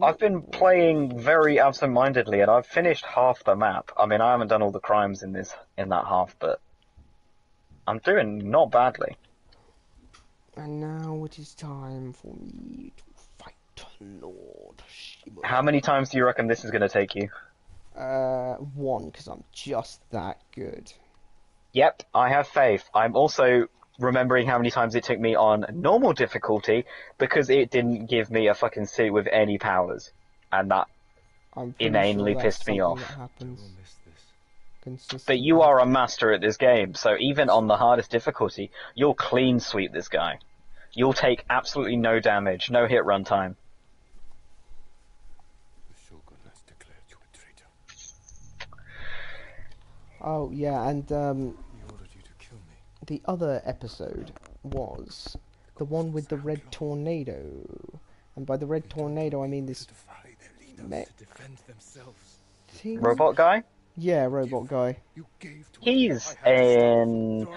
I've been playing very absent-mindedly, and I've finished half the map. I mean, I haven't done all the crimes in that half, but I'm doing not badly. And now it is time for me to fight Lord Shiba. How many times do you reckon this is going to take you? One, because I'm just that good. Yep, I have faith. I'm also remembering how many times it took me on normal difficulty, because it didn't give me a fucking suit with any powers. And that I'm pretty inanely sure that's pissed me something off. that happens But consistently. you are a master at this game, so even on the hardest difficulty, you'll clean sweep this guy. You'll take absolutely no damage, no hit run time. Oh yeah, and the other episode was the one with the red tornado, and by the red tornado I mean this mech thing. Robot guy? Yeah, robot guy. He's in...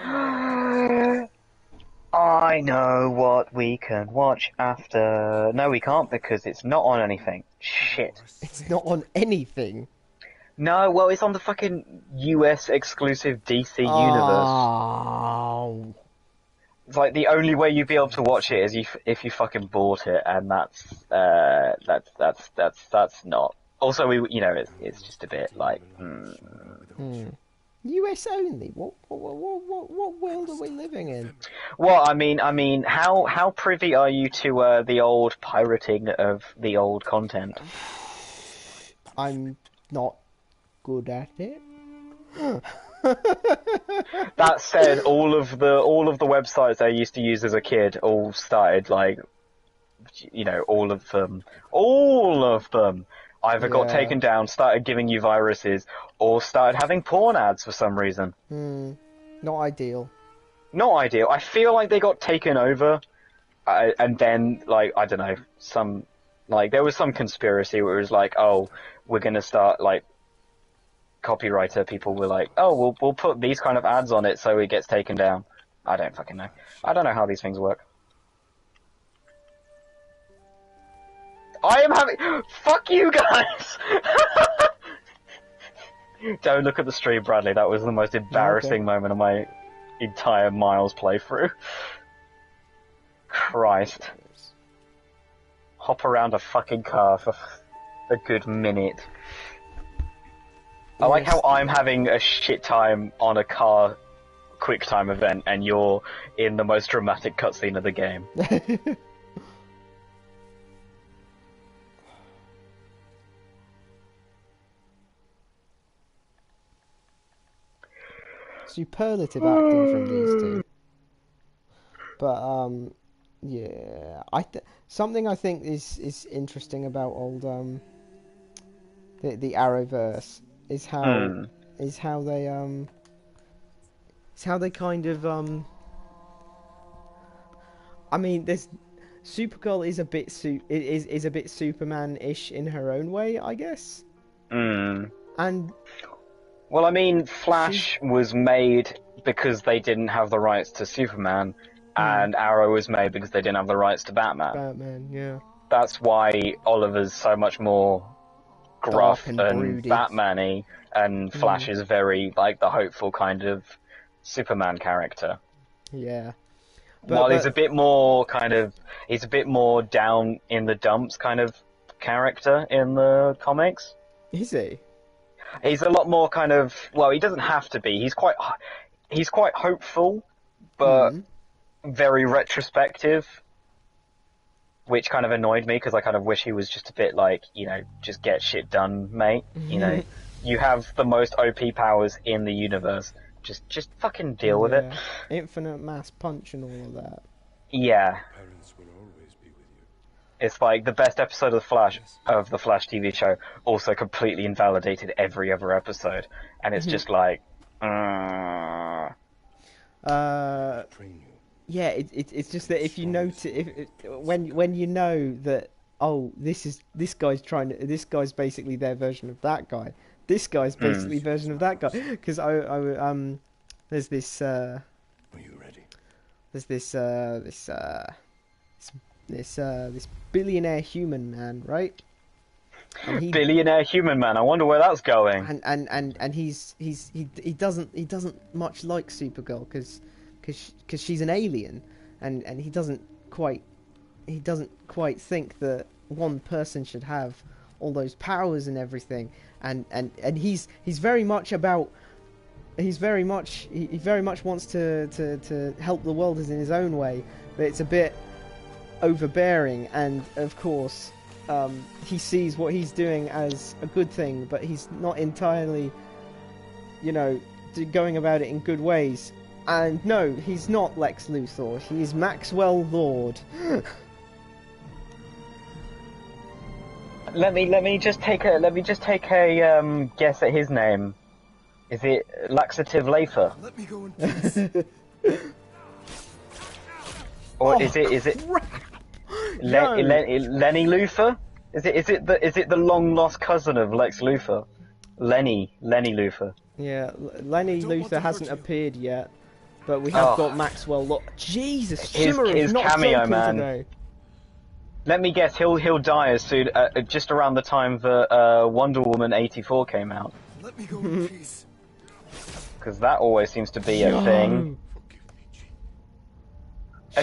I know what we can watch after... No, we can't, because it's not on anything. Shit. It's not on anything. No, well, it's on the fucking US exclusive DC universe. Oh. It's like the only way you'd be able to watch it is if you fucking bought it, and that's not. Also, it's just a bit like. US only. What world are we living in? Well, I mean, how privy are you to the old pirating of the old content? I'm not good at it. That said, all of the websites I used to use as a kid all started like, you know, all of them either got Yeah. taken down, started giving you viruses, or started having porn ads for some reason. Not ideal. Not ideal. I feel like they got taken over, and then like I don't know, there was some conspiracy where it was like, oh, we're gonna start like. Copywriter people were like, oh, we'll put these kind of ads on it so it gets taken down. I don't fucking know. I don't know how these things work. I am having... Fuck you guys! Don't look at the stream, Bradley. That was the most embarrassing moment of my entire Miles playthrough. Christ. Hop around a fucking car for a good minute. I like how I'm having a shit time on a car quick time event and you're in the most dramatic cutscene of the game. Superlative acting from these two. But yeah, something I think is interesting about old the Arrowverse is how they kind of I mean, Supergirl is a bit is a bit Superman-ish in her own way, I guess. And well, I mean, Flash was made because they didn't have the rights to Superman, and Arrow was made because they didn't have the rights to Batman. Batman, yeah. That's why Oliver's so much more gruff and and Batman-y, and Flash is very, like, the hopeful kind of Superman character. Yeah. While he's a bit more he's a bit more down in the dumps kind of character in the comics. Is he? He's a lot more kind of, well, he doesn't have to be. He's quite hopeful, but very retrospective, which kind of annoyed me because I kind of wish he was just a bit like, you know, just get shit done, mate. You know, you have the most OP powers in the universe. Just fucking deal with it. Infinite mass punch and all of that. Yeah. Parents will always be with you. It's like the best episode of the Flash TV show also completely invalidated every other episode, and it's just like, Train you. yeah, it's just that if you notice, when you know that, oh, this guy's basically their version of that guy. This guy's basically version of that guy. Because there's this. Are you ready? There's this billionaire human man, right? And billionaire human man. I wonder where that's going. And he doesn't much like Supergirl because she's an alien, and he doesn't quite think that one person should have all those powers and everything, and he very much wants to help the world in his own way, but it's a bit overbearing, and of course he sees what he's doing as a good thing, but he's not entirely, you know, going about it in good ways. And no, he's not Lex Luthor. He's Maxwell Lord. Let me just take a guess at his name. Is it Laxative Lather? Let me go in peace. Or is it Lenny Luthor? Is it the long lost cousin of Lex Luthor? Lenny Luthor. Yeah, Lenny Luthor hasn't appeared yet, but we have got Maxwell Lord. Jesus, Shimmer is not cameo, joking man. today. Let me guess, he'll die as soon just around the time that Wonder Woman 84 came out. Let me go in peace. Because that always seems to be a thing.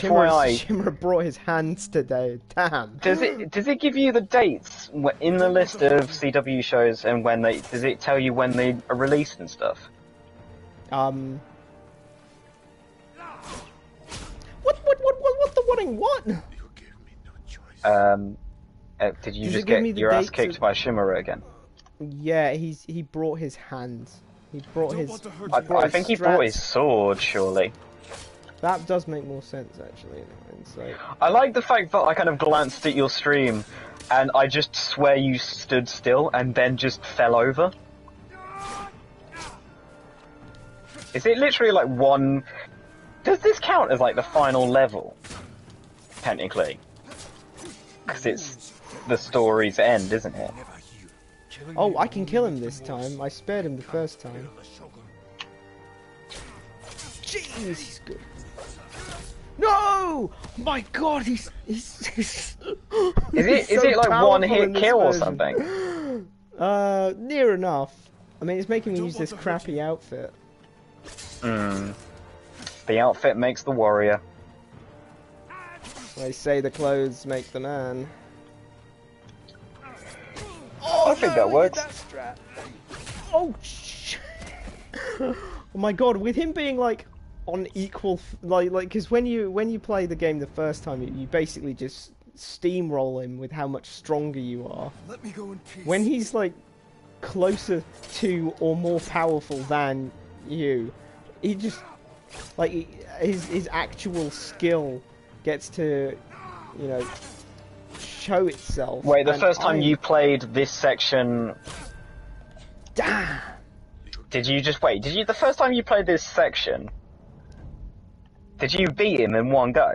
Shimmer, FYI, Shimmer brought his hands today. Damn. does it give you the dates in the list of CW shows and does it tell you when they are released and stuff? Um. What the whatting what? You give me no choice. Did you Does just it give get me the your ass dates kicked of- by Shimura again? Yeah, he brought his hands. He brought don't his. want to hurt he you. brought I his think he brought his strats. sword, surely. That does make more sense, actually. In hindsight. I like the fact that I kind of glanced at your stream, and I just swear you stood still and then just fell over. Is it literally like one... Does this count as like the final level? Technically. Because it's the story's end, isn't it? Never heal. Killing Oh, me I can will kill only him make this them worse. time. I spared him the first time. Kill the Shogun. Jeez, he's good. No! My God, he's Is he's it so like powerful one in hit this kill or version. something? Near enough. I mean, it's making me don't use want this to hurt crappy you. outfit. The outfit makes the warrior. They say the clothes make the man. I think that works. Oh, oh my God! With him being like on equal, like, because when you play the game the first time, you basically just steamroll him with how much stronger you are. Let me go in peace. When he's like closer to or more powerful than you, he just like his actual skill gets to, you know, show itself. Wait, the and first time I'm- you played this section, Damn! did you just wait? Did you the first time you played this section? Did you beat him in one go?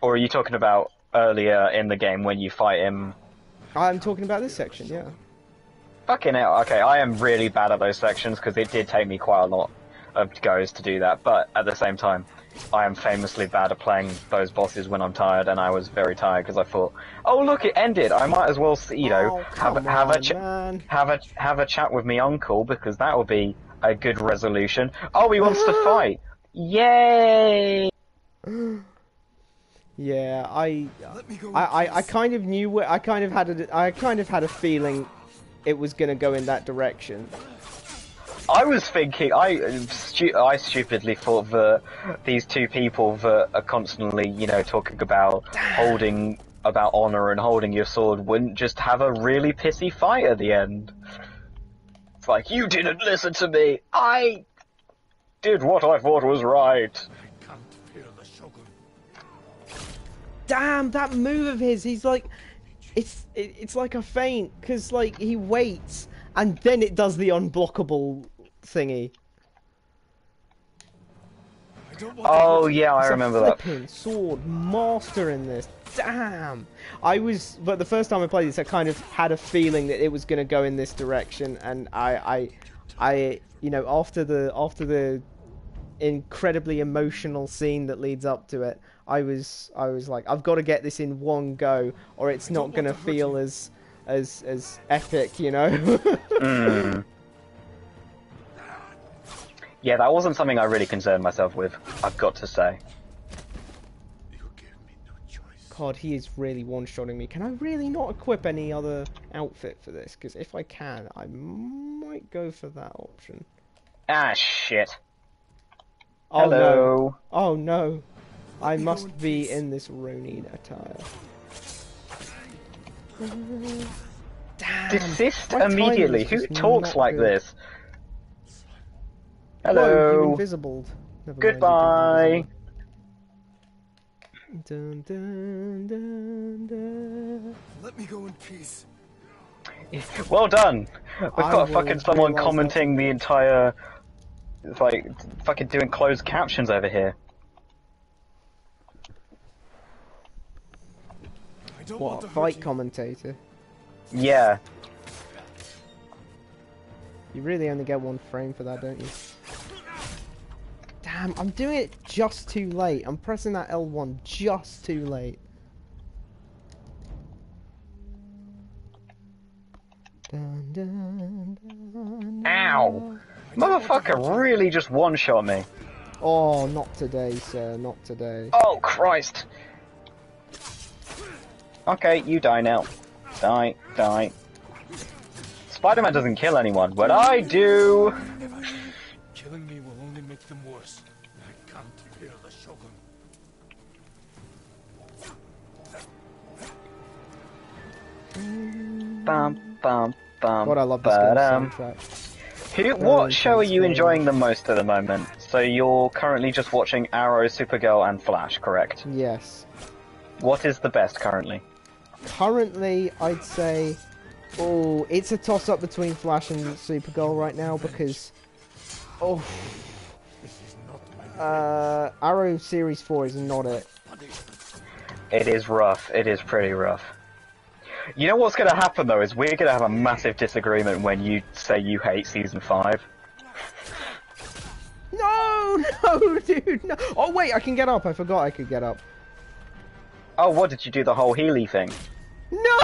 Or are you talking about earlier in the game when you fight him? I'm talking about this section, yeah. Fucking hell, okay, I am really bad at those sections because it did take me quite a lot of goes to do that, but at the same time, I am famously bad at playing those bosses when I'm tired, and I was very tired because I thought, oh look, it ended, I might as well, you know, Oh, come on, man. have a chat with me uncle, because that will be a good resolution. Oh, he wants to fight! Yay! Yeah, Let me go in I peace. kind of knew I kind of had a feeling it was gonna go in that direction. I was thinking, I stupidly thought that these two people that are constantly, you know, talking about about honor and holding your sword wouldn't just have a really pissy fight at the end. It's like, you didn't listen to me! I did what I thought was right! I can't fear the Shogun. Damn, that move of his, he's like, it's like a feint, because like he waits and then it does the unblockable thingy. I don't want to Oh hurt you. yeah, I He's a remember that. flipping sword master in this. Damn. But the first time I played this, I kind of had a feeling that it was going to go in this direction, and I, you know, after the incredibly emotional scene that leads up to it, I was like, I've got to get this in one go, or it's not going to feel as epic, you know. Yeah, that wasn't something I really concerned myself with, I've got to say. You give me no choice. God, he is really one-shotting me. Can I really not equip any other outfit for this? Because if I can, I might go for that option. Ah, shit. Oh no! Hello. Oh no! I me go must in be peace. in this Ronin attire. Damn! Desist my timing immediately. is Who just talks not like good. this? Whoa, Hello. you invisibled. Never Goodbye. mind, you dun, dun, dun, dun. Let me go in peace. Well done. We've I got will fucking someone realise commenting the entire, it's like fucking doing closed captions over here. I don't want What, to hurt fight you. commentator? Yeah. You really only get one frame for that, don't you? Damn, I'm doing it just too late. I'm pressing that L1 just too late. Dun, dun, dun, Ow. I don't want to hurt Motherfucker you. really just one-shot me. Oh, not today, sir. Not today. Oh, Christ. Okay, you die now. Die, die. Spider-Man doesn't kill anyone, but I do. Never heal. Killing Bum, bum, bum. God, I love this game's Ba-dum. soundtrack. What show are you intense, enjoying the most at the moment? So you're currently just watching Arrow, Supergirl, and Flash, correct? Yes. What is the best currently? Currently, I'd say... Oh, it's a toss-up between Flash and Supergirl right now because... Oh... Arrow Series 4 is not it. It is rough. It is pretty rough. You know what's going to happen though is we're going to have a massive disagreement when you say you hate Season 5. No, no, dude, no. Oh, wait, I can get up. I forgot I could get up. Oh, what, did you do the whole Healy thing? No!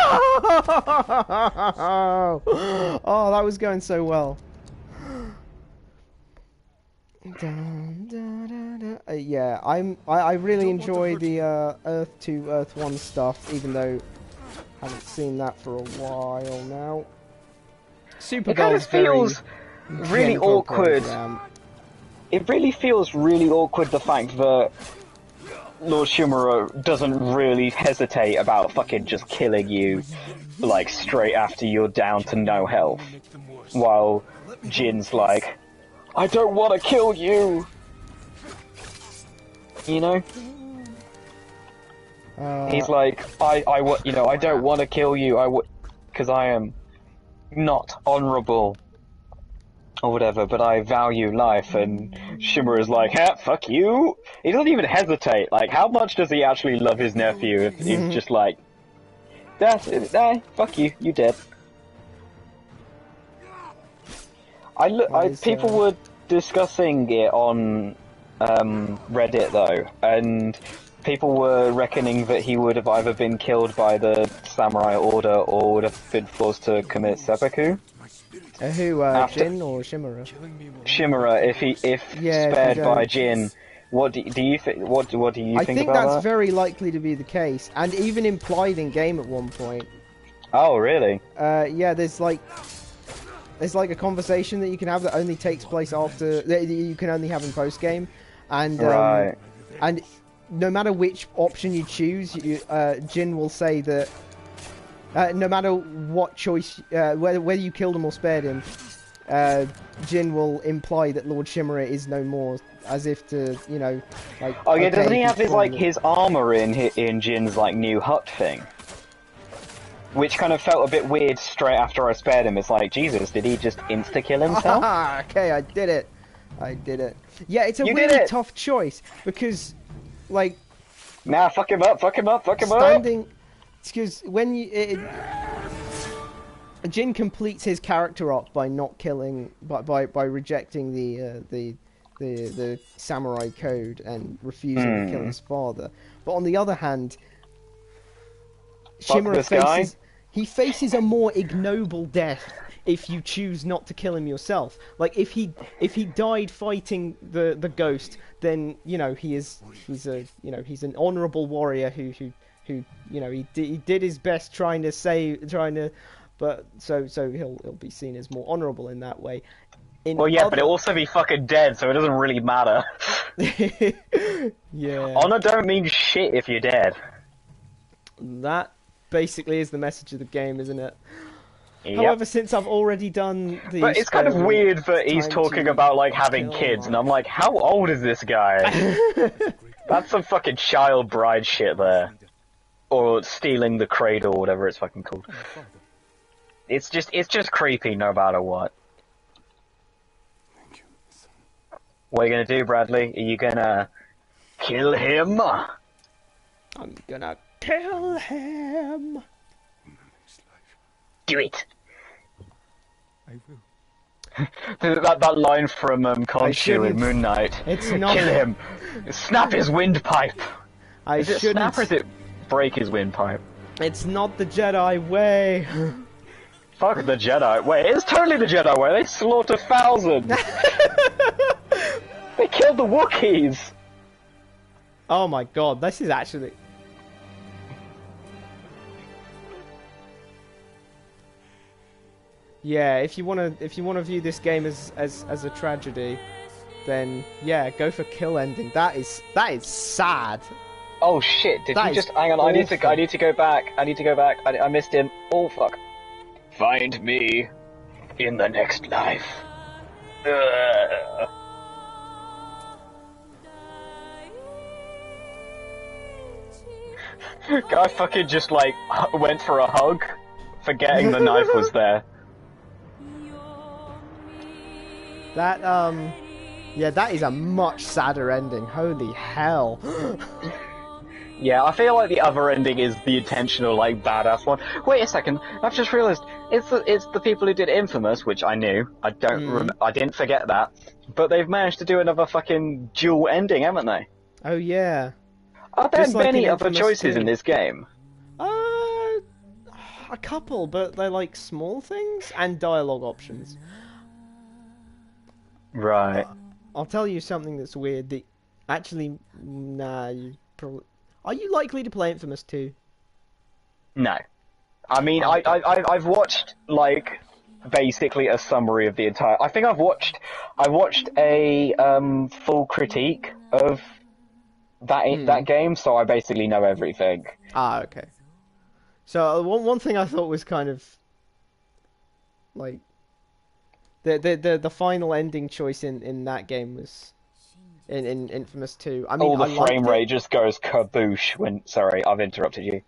Oh, that was going so well. Yeah, I really enjoy the Earth 2, Earth 1 stuff, even though I haven't seen that for a while now. It kind of feels really awkward. It really feels really awkward, the fact that Lord Shimura doesn't really hesitate about fucking just killing you, like, straight after you're down to no health. While Jin's like, I don't want to kill you! You know? He's like, I don't want to kill you, because I am not honourable. Or whatever, but I value life, and Shimura's like, fuck you! He doesn't even hesitate, like, how much does he actually love his nephew if he's just like, fuck you, you dead. People were discussing it on Reddit though, and people were reckoning that he would have either been killed by the samurai order or would have been forced to commit seppuku. Who, Jin or Shimura? Shimura, if spared by Jin, what do you think? What do you think about that? I think that's very likely to be the case, and even implied in game at one point. Oh, really? Yeah, there's like a conversation that you can have that only takes place after that you can only have in post game, and right. And no matter which option you choose, Jin will say that. No matter what choice, whether you killed him or spared him, Jin will imply that Lord Shimura is no more, as if to, you know, like. Oh yeah, doesn't he have his armor in Jin's like new hut thing? Which kind of felt a bit weird straight after I spared him. It's like, Jesus, did he just insta-kill himself? Okay, I did it. I did it. Yeah, it's a really tough choice because, like. Nah, fuck him up, fuck him up, fuck him up. Standing. Because when Jin completes his character arc by not killing, by rejecting the samurai code and refusing to kill his father. But on the other hand, Shimura faces a more ignoble death if you choose not to kill him yourself. Like if he died fighting the ghost, then you know he's an honorable warrior who you know he did his best but he'll be seen as more honourable in that way. But it'll also be fucking dead, so it doesn't really matter. Yeah. Honor don't mean shit if you're dead. That basically is the message of the game, isn't it? Yep. However, since I've already done the... But it's kind of weird that he's talking about, like, having kids, and I'm like, how old is this guy? That's some fucking child bride shit there. Or stealing the cradle, or whatever it's fucking called. It's just creepy no matter what. Thank you. What are you gonna do, Bradley? Are you gonna kill him? I'm gonna kill him. Do it. I will. that line from Khonshu in Moon Knight. It's not. Kill him. Snap his windpipe. Is it snap or is it break his windpipe? It's not the Jedi way. Fuck the Jedi way. It's totally the Jedi way. They slaughter thousands. They killed the Wookiees. Oh my god, this is actually... Yeah, if you wanna view this game as a tragedy, then yeah, go for kill ending. That is sad. Oh shit! Did That you is just hang on? I need to go back. I missed him. Oh fuck! Find me in the next life. Ugh. Guy fucking just like went for a hug, forgetting the knife was there. That yeah, that is a much sadder ending. Holy hell. Yeah, I feel like the other ending is the intentional, like, badass one. Wait a second, I've just realised, it's the people who did Infamous, which I knew, I didn't forget that, but they've managed to do another fucking dual ending, haven't they? Oh yeah. Are there Just like many in other Infamous choices 2. in this game? A couple, but they're like small things and dialogue options. Right. I'll tell you something that's weird. Actually, nah, you probably... Are you likely to play Infamous 2? No. I mean, Oh, okay. I've watched, like, basically a summary of the entire... I think I watched a, full critique of that game, so I basically know everything. Ah, okay. So one thing I thought was kind of like the final ending choice in that game was in Infamous 2. I mean, All the I liked frame it. rate just goes kaboosh when... Sorry, I've interrupted you.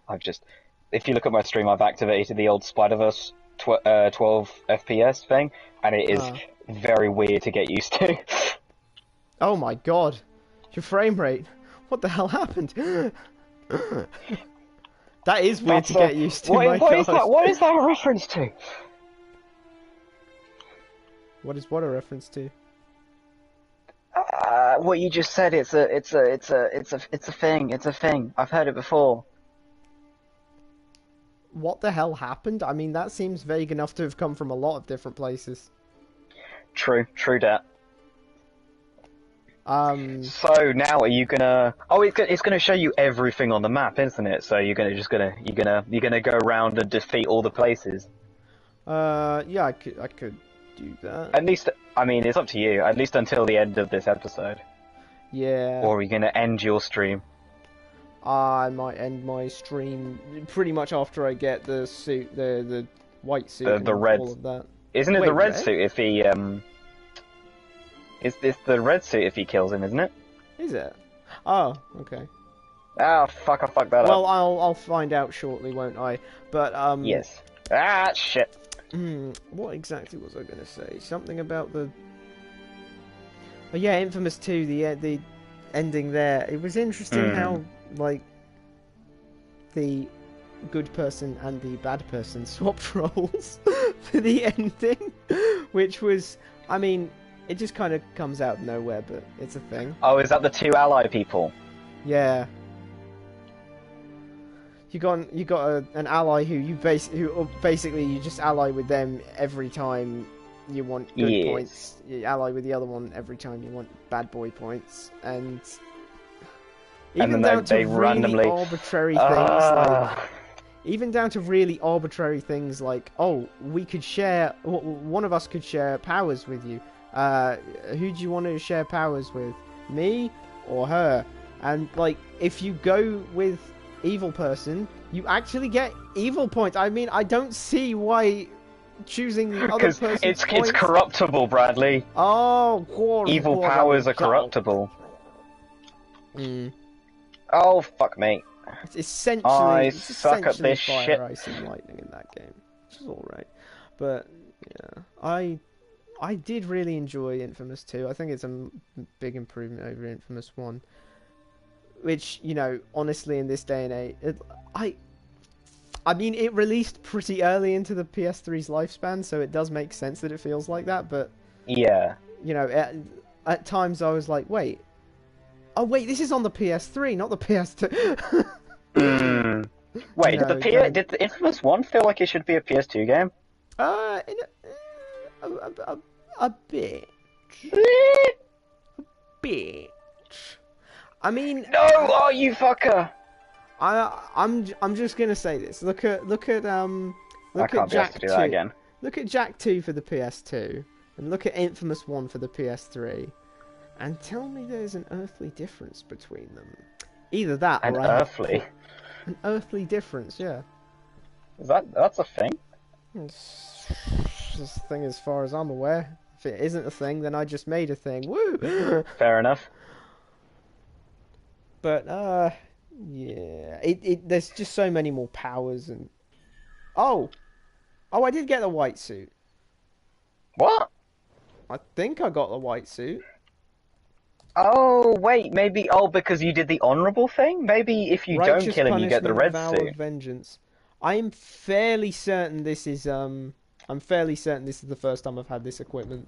If you look at my stream, I've activated the old Spider-Verse 12 FPS thing, and it is very weird to get used to. Oh my god, your frame rate! What the hell happened? That is weird to get used to. What is that? What is that a reference to? What is what a reference to? What you just said. It's a thing. It's a thing. I've heard it before. What the hell happened? I mean, that seems vague enough to have come from a lot of different places. True dat. So now are you gonna? Oh, it's gonna show you everything on the map, isn't it? So you're gonna go around and defeat all the places. Yeah, I could do that. At least, I mean, it's up to you. At least until the end of this episode. Yeah. Or are you gonna end your stream? I might end my stream pretty much after I get the suit, the white suit, the red. all of that. Isn't it Wait, the red red? suit if he It's the red suit if he kills him, isn't it? Is it? Oh, okay. Ah, fuck! I fucked that up. Well, I'll find out shortly, won't I? But Yes. Ah, shit. What exactly was I gonna say? Something about the. Oh yeah, Infamous 2. The ending there. It was interesting how like the good person and the bad person swapped roles for the ending, which was, I mean, it just kind of comes out of nowhere, but it's a thing. Oh, is that the two ally people? Yeah. You got an ally who basically you just ally with them every time you want good points. You ally with the other one every time you want bad boy points, and even down to really arbitrary things like. Even down to really arbitrary things like, oh, we could share, one of us could share powers with you. Who do you want to share powers with? Me or her? And, like, if you go with evil person, you actually get evil points. I mean, I don't see why choosing the other person's it's points... it's corruptible, Bradley. Oh, evil powers are corruptible. Oh, fuck me. It's essentially, suck at this fire, shit. ice, and lightning in that game, which is alright. But yeah, I did really enjoy Infamous 2. I think it's a big improvement over Infamous 1. Which, you know, honestly, in this day and age, I mean, it released pretty early into the PS3's lifespan, so it does make sense that it feels like that. But yeah, you know, at times I was like, wait. Oh wait, this is on the PS3, not the PS2. Wait, No, did the Infamous 1 feel like it should be a PS2 game? A bit. A bit. I mean, no, oh you fucker! I'm just gonna say this. Look at I can't be asked to do that again. Look at Jack 2 for the PS2, and look at Infamous 1 for the PS3. And tell me there's an earthly difference between them. Either that An or I have earthly. an earthly difference. Yeah. That's a thing? It's just a thing as far as I'm aware. If it isn't a thing, then I just made a thing. Woo! Fair enough. But yeah, there's just so many more powers and oh, I did get the white suit. What? I think I got the white suit. Oh, wait, maybe... Oh, because you did the honourable thing? Maybe if you don't Righteous kill him, you get the punishment, red vow suit. of vengeance. I'm fairly certain this is I'm fairly certain this is the first time I've had this equipment.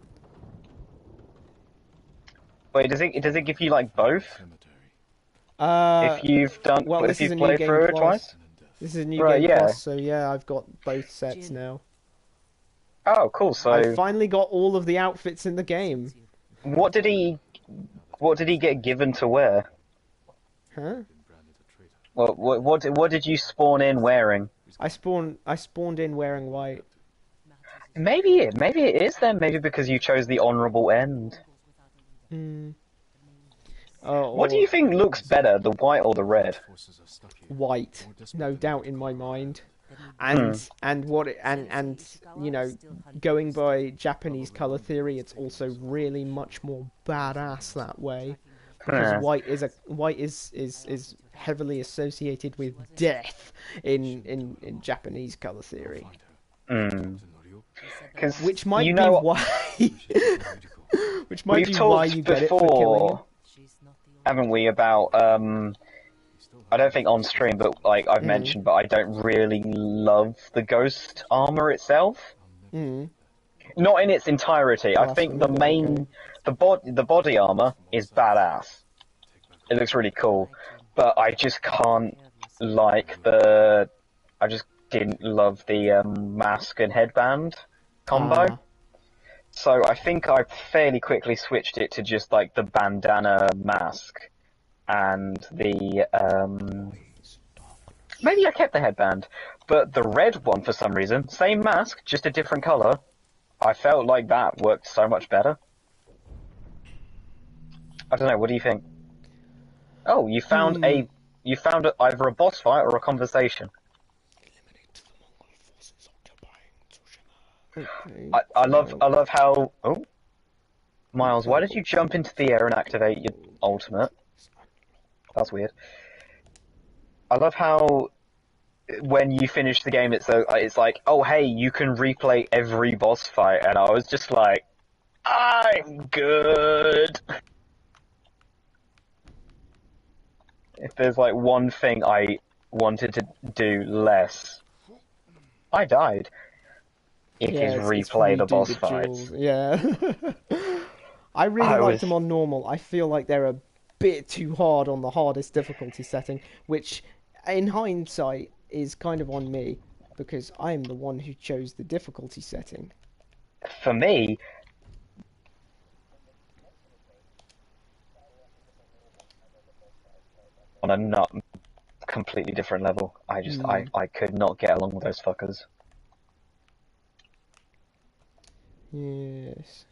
Wait, does it give you, like, both? If you've Well, this if is a you've new played game through it plus. twice? This is a new Right, game yeah. plus, so yeah, I've got both sets now. Oh, cool, so... I finally got all of the outfits in the game. What did he get given to wear? Huh? What did you spawn in wearing? I spawned in wearing white. Maybe it is then. Maybe because you chose the honourable end. Hmm. Oh, What do you think looks better, the white or the red? White, no doubt in my mind. And you know, going by Japanese color theory, it's also really much more badass that way. Because white is heavily associated with death in Japanese color theory. Which might be why which might be why you get it for killing him. Haven't we, about I don't think on stream, but like I've mentioned, but I don't really love the ghost armor itself. Not in its entirety. I think the body armor is badass. It looks really cool, but I just can't like I just didn't love the mask and headband combo. So I think I fairly quickly switched it to just like the bandana mask and the maybe I kept the headband, but the red one for some reason, same mask, just a different color. I felt like that worked so much better. I don't know. What do you think? Oh, you found either a boss fight or a conversation. Okay. I love how... Oh, Miles, why did you jump into the air and activate your ultimate? That's weird. I love how when you finish the game, it's like, oh hey, you can replay every boss fight, and I was just like, I'm good. If there's like one thing I wanted to do less, I died. It is replay the boss fights. Yeah. I really liked them on normal. I feel like they're a bit too hard on the hardest difficulty setting, which in hindsight is kind of on me, because I am the one who chose the difficulty setting. For me, on a not completely different level, I could not get along with those fuckers. Yes.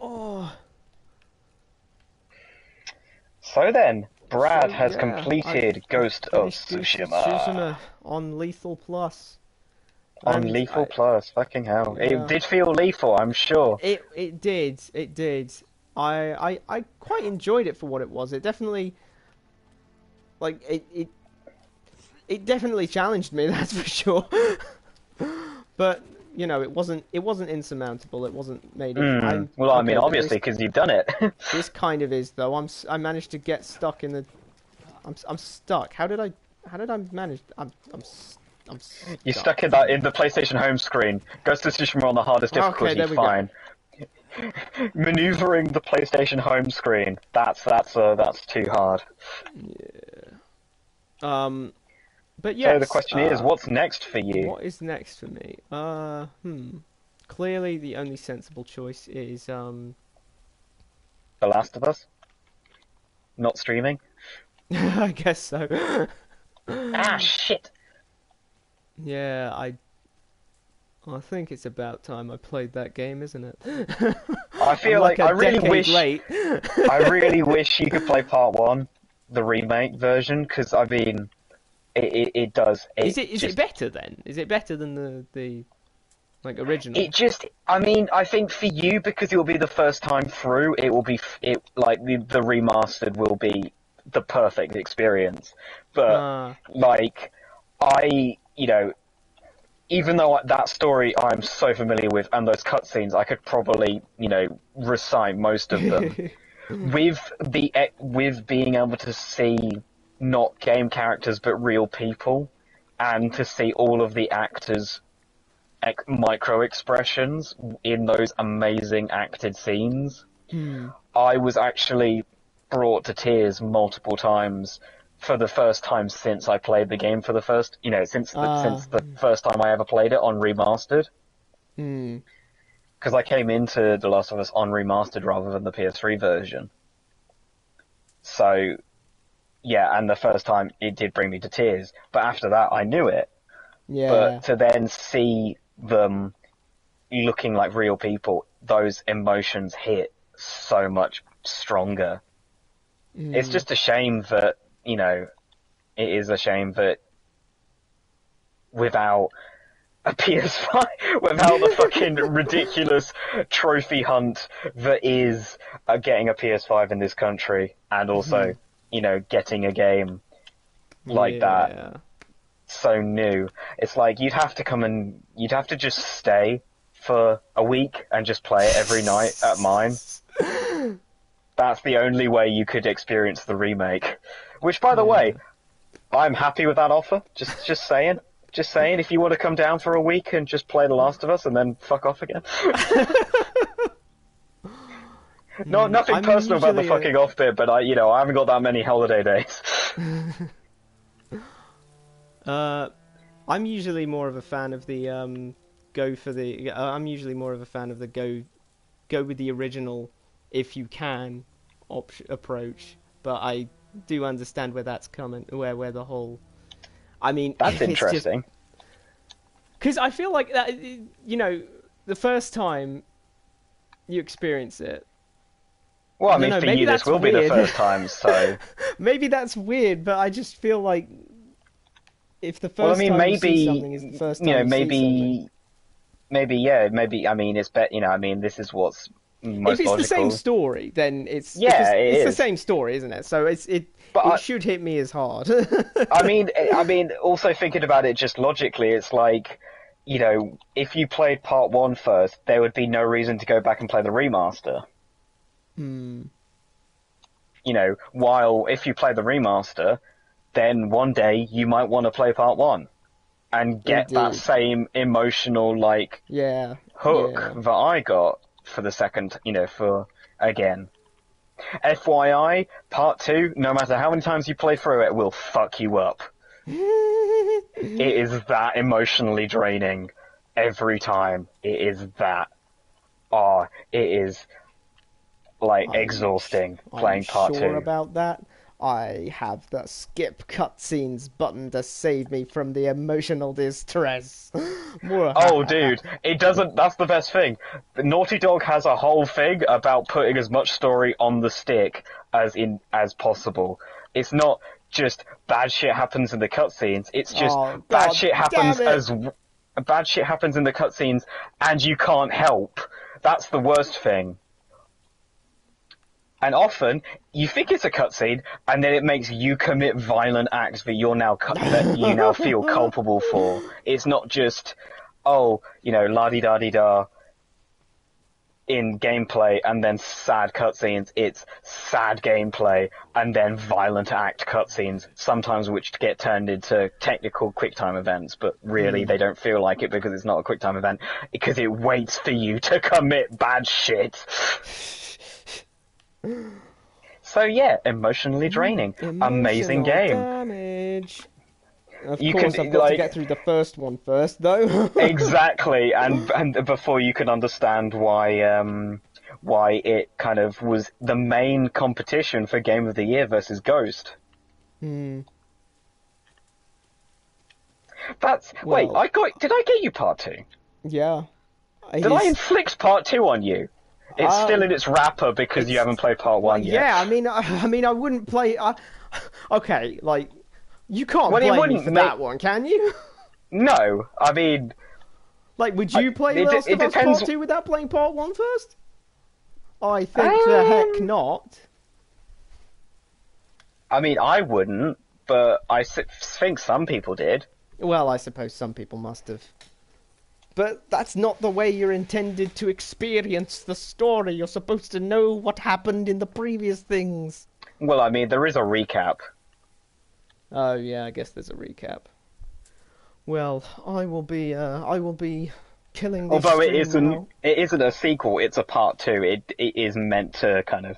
Oh. So then, Brad has completed Ghost of Tsushima on Lethal Plus. On Lethal Plus, fucking hell. Yeah. It did feel lethal, I'm sure. It did. I quite enjoyed it for what it was. It definitely, like, it definitely challenged me, that's for sure. But you know, it wasn't insurmountable. It wasn't made. Well, I mean, obviously, because you've done it. This kind of is, though. I managed to get stuck in the. I'm stuck. How did I manage? I'm stuck. You're stuck in the PlayStation home screen. Ghost of Tsushima on the hardest difficulty. Okay, fine. Maneuvering the PlayStation home screen. That's too hard. Yeah. But yes, so the question is, what's next for you? What is next for me? Clearly, the only sensible choice is The Last of Us. Not streaming. I guess so. Shit. Yeah, I think it's about time I played that game, isn't it? I feel like I really wish. Late. I really wish you could play part 1. the remake version, because I mean, it does. Is it better then? Is it better than the like original? I mean, I think for you, because it will be the first time through, it will be, like, the remastered will be the perfect experience. But, like, even though that story I'm so familiar with, and those cutscenes, I could probably, recite most of them. With being able to see not game characters, but real people, and to see all of the actors' micro expressions in those amazing acted scenes. I was actually brought to tears multiple times for the first time since I played the game for the first, since the first time I ever played it on remastered. Because I came into The Last of Us on remastered rather than the PS3 version. So, yeah, and the first time it did bring me to tears, but after that I knew it. Yeah. But to then see them looking like real people, those emotions hit so much stronger. It's just a shame that, it is a shame that without a PS5, without the fucking ridiculous trophy hunt that is getting a PS5 in this country, and also, getting a game like that so new. It's like you'd have to just stay for a week and just play it every night at mine. That's the only way you could experience the remake. Which, by the way, I'm happy with that offer. Just saying. Just saying, if you want to come down for a week and just play The Last of Us and then fuck off again. Nothing personal about the fucking off bit, but I haven't got that many holiday days. I'm usually more of a fan of the I'm usually more of a fan of the go with the original if you can approach, but I do understand where that's coming, where the whole. I mean, that's interesting. Because I feel like that, the first time you experience it. Well, I mean, for you, this will be the first time, so. Maybe that's weird, but I just feel like if the first time you see something is the first time you see something. Maybe. I mean, it's this is what's most if it's logical. The same story, then it's the same story, isn't it? So it should hit me as hard. I mean, also thinking about it just logically, it's like, if you played part 1 first, there would be no reason to go back and play the remaster. While if you play the remaster, then one day you might want to play part 1 and get that same emotional hook that I got for the second, again. FYI, part 2, no matter how many times you play through it, will fuck you up. It is that emotionally draining every time. It is that. It is exhausting playing part 2. I'm sure about that. I have the skip cutscenes button to save me from the emotional distress. Oh, dude, it doesn't. That's the best thing. Naughty Dog has a whole thing about putting as much story on the stick as possible. It's not just bad shit happens in the cutscenes. It's just bad shit happens in the cutscenes, and you can't help. That's the worst thing. And often, you think it's a cutscene, and then it makes you commit violent acts that that you now feel culpable for. It's not just, la-di-da-di-da in gameplay, and then sad cutscenes. It's sad gameplay, and then violent act cutscenes, sometimes which get turned into technical QuickTime events, but really they don't feel like it because it's not a QuickTime event, because it waits for you to commit bad shit. So yeah, emotionally draining. Amazing game. Damage. Of course, I've got to get through the first one first, though. Exactly, and before you can understand why it kind of was the main competition for Game of the Year versus Ghost. Did I get you part 2? Yeah. Did I inflict part 2 on you? It's still in its wrapper because you haven't played part one yet. Yeah, I mean, I wouldn't play. Okay, like you can't Well, it blame me wouldn't for make- that one, can you? No, I mean, Like, would you play it Last of Us depends- Part 2 without playing Part 1 first? I think the heck not. I mean, I wouldn't, but I think some people did. Well, I suppose some people must have. But that's not the way you're intended to experience the story. You're supposed to know what happened in the previous things. Well, I mean, there is a recap. Oh yeah, I guess there's a recap. Well, I will be killing this Although stream now. it isn't a sequel. It's a part two. It is meant to kind of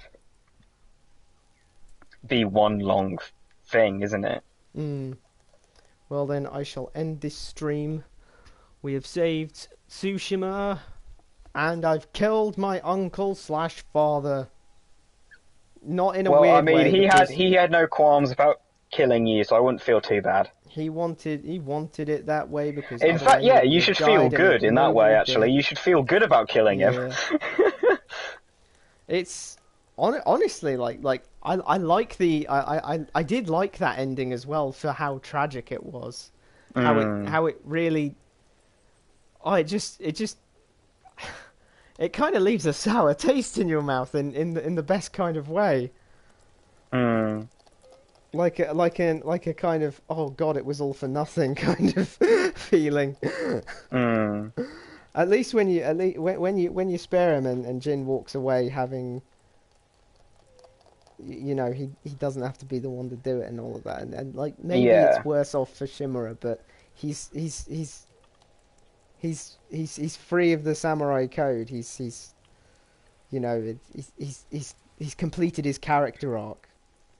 be one long thing, isn't it? Well then, I shall end this stream. We have saved Tsushima, and I've killed my uncle/father. Not in a Well, weird I mean, way. he had no qualms about killing you, so I wouldn't feel too bad. He wanted it that way because. In fact, otherwise yeah, he you would should have feel died good a in that way. noble Actually, death. you should feel good about killing him. Yeah. It's honestly like I like the I did like that ending as well for how tragic it was. How it really. Oh, it just it kind of leaves a sour taste in your mouth in the best kind of way. Like a kind of, oh god, it was all for nothing kind of feeling. At least when you spare him and Jin walks away having, you know, he doesn't have to be the one to do it and all of that, and like maybe it's worse off for Shimura, but he's free of the samurai code. He's you know, he's completed his character arc.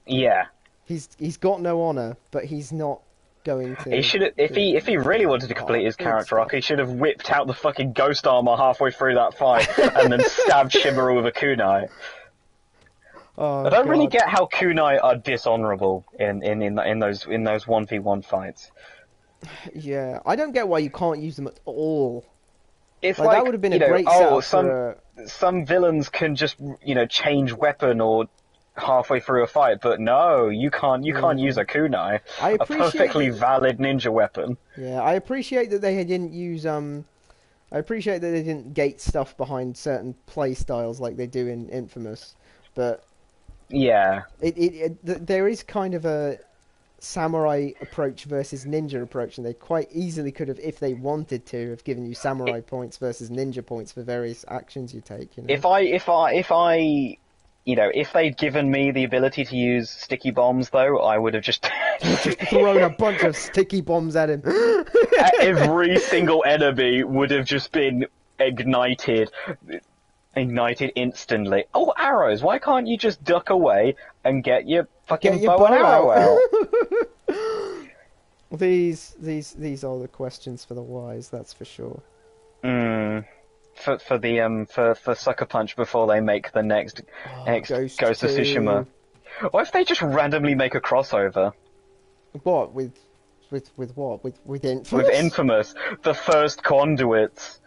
Yeah. He's got no honor, but he's not going to. He should, if he really wanted to complete his character arc, he should have whipped out the fucking ghost armor halfway through that fight and then stabbed Shimura with a kunai. Oh, I don't really God. get how kunai are dishonorable in those 1v1 fights. Yeah, I don't get why you can't use them at all. It's Like, that would have been a great setup some villains can just, you know, change weapon or halfway through a fight, but no, you can't use a kunai, I a appreciate perfectly valid ninja weapon. Yeah, I appreciate that they didn't use I appreciate that they didn't gate stuff behind certain play styles like they do in Infamous, but Yeah. there is kind of a samurai approach versus ninja approach, and they quite easily could have, if they wanted to, have given you samurai points versus ninja points for various actions you take. You know? If they'd given me the ability to use sticky bombs, though, I would have just thrown a bunch of sticky bombs at him. Every single enemy would have just been ignited instantly. Oh, arrows! Why can't you just duck away and get your fucking bow and arrow out? These are the questions for the wise, that's for sure. For Sucker Punch before they make the next Ghost of Tsushima. What if they just randomly make a crossover? What with what? With Infamous? With Infamous, the first conduits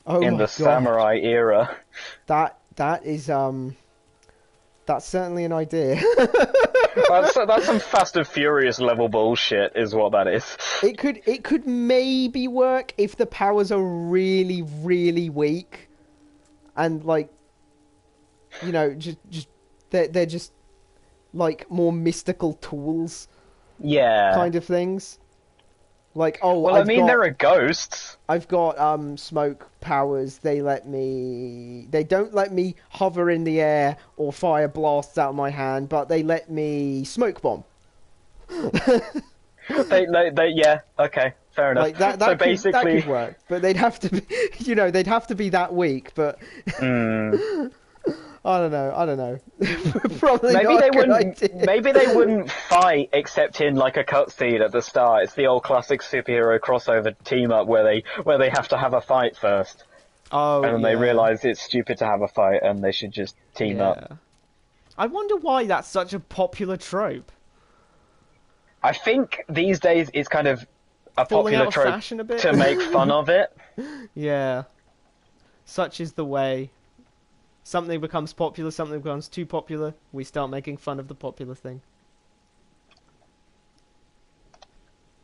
in the samurai era. That is that's certainly an idea. That's some Fast and Furious level bullshit, is what that is. It could maybe work if the powers are really, really weak, and like, you know, just they're just like more mystical tools, Yeah, kind of things. Like, oh, well, there are ghosts. I've got smoke powers. They don't let me hover in the air or fire blasts out of my hand, but they let me smoke bomb. Yeah, okay, fair enough. Like that, so basically, that could work, but they'd have to be, they'd have to be that weak. But I don't know. Probably maybe not they a good wouldn't. idea. Maybe they wouldn't fight except in like a cutscene at the start. It's the old classic superhero crossover team up where they have to have a fight first. Oh, and then they realise it's stupid to have a fight and they should just team up. I wonder why that's such a popular trope. I think these days it's kind of a Falling popular out of trope fashion a bit. to make fun of it. Yeah. Such is the way. Something becomes popular, something becomes too popular, we start making fun of the popular thing.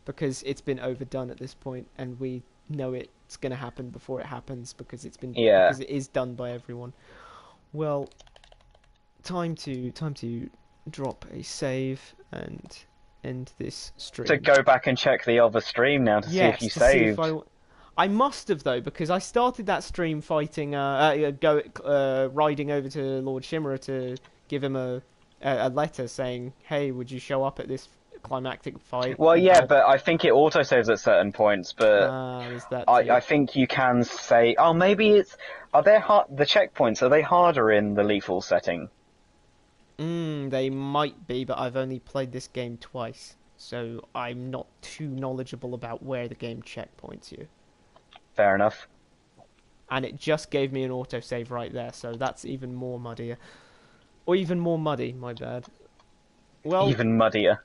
Because it's been overdone at this point, and we know it's going to happen before it happens because because it is done by everyone. Well, time to drop a save and end this stream. To go back and check the other stream now to see if you saved. I must have though, because I started that stream fighting, riding over to Lord Shimmerer to give him a letter saying, "Hey, would you show up at this climactic fight?" Well, yeah, but I think it autosaves at certain points. But there's that I think you can say, oh, maybe it's the checkpoints, are they harder in the lethal setting? They might be, but I've only played this game twice, so I'm not too knowledgeable about where the game checkpoints you. Fair enough. And it just gave me an autosave right there, so that's even more muddier. Or even more muddy, my bad. Well, even muddier.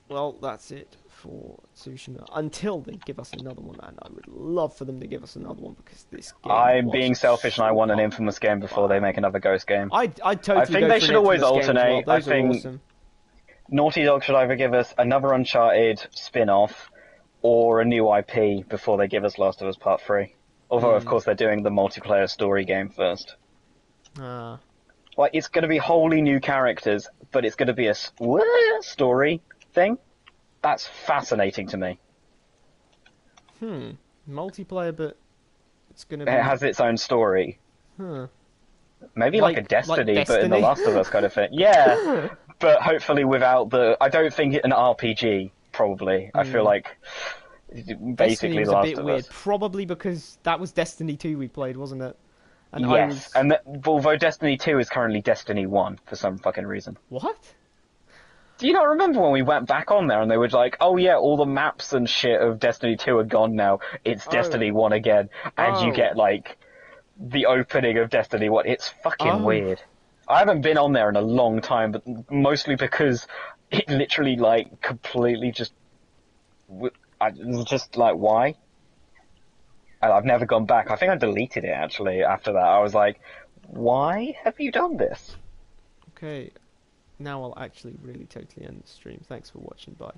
Well, that's it for Tsushima. Until they give us another one, and I would love for them to give us another one, because this game I'm being selfish and I want an Infamous game before they make another Ghost game. I'd totally I think go they for should an always Infamous game as alternate. well. Those I think are awesome. Naughty Dog should either give us another Uncharted spin-off or a new IP before they give us Last of Us Part 3. Although, of course, they're doing the multiplayer story game first. Like, it's going to be wholly new characters, but it's going to be a story thing. That's fascinating to me. Multiplayer, but it's going to be... It has its own story. Maybe like a Destiny, like but in The Last of Us kind of thing. Yeah, but hopefully without the... I don't think an RPG, probably. I feel like basically The Last of Us. Destiny was a bit weird, probably because that was Destiny 2 we played, wasn't it? And yes, although Destiny 2 is currently Destiny 1 for some fucking reason. What? Do you not remember when we went back on there and they were like, oh yeah, all the maps and shit of Destiny 2 are gone now, it's Destiny 1 again, and you get, like, the opening of Destiny 1. It's fucking weird. I haven't been on there in a long time, but mostly because it literally, like, completely just... just like, why? And I've never gone back. I think I deleted it, actually, after that. I was like, why have you done this? Okay, now I'll actually really totally end the stream. Thanks for watching, bye.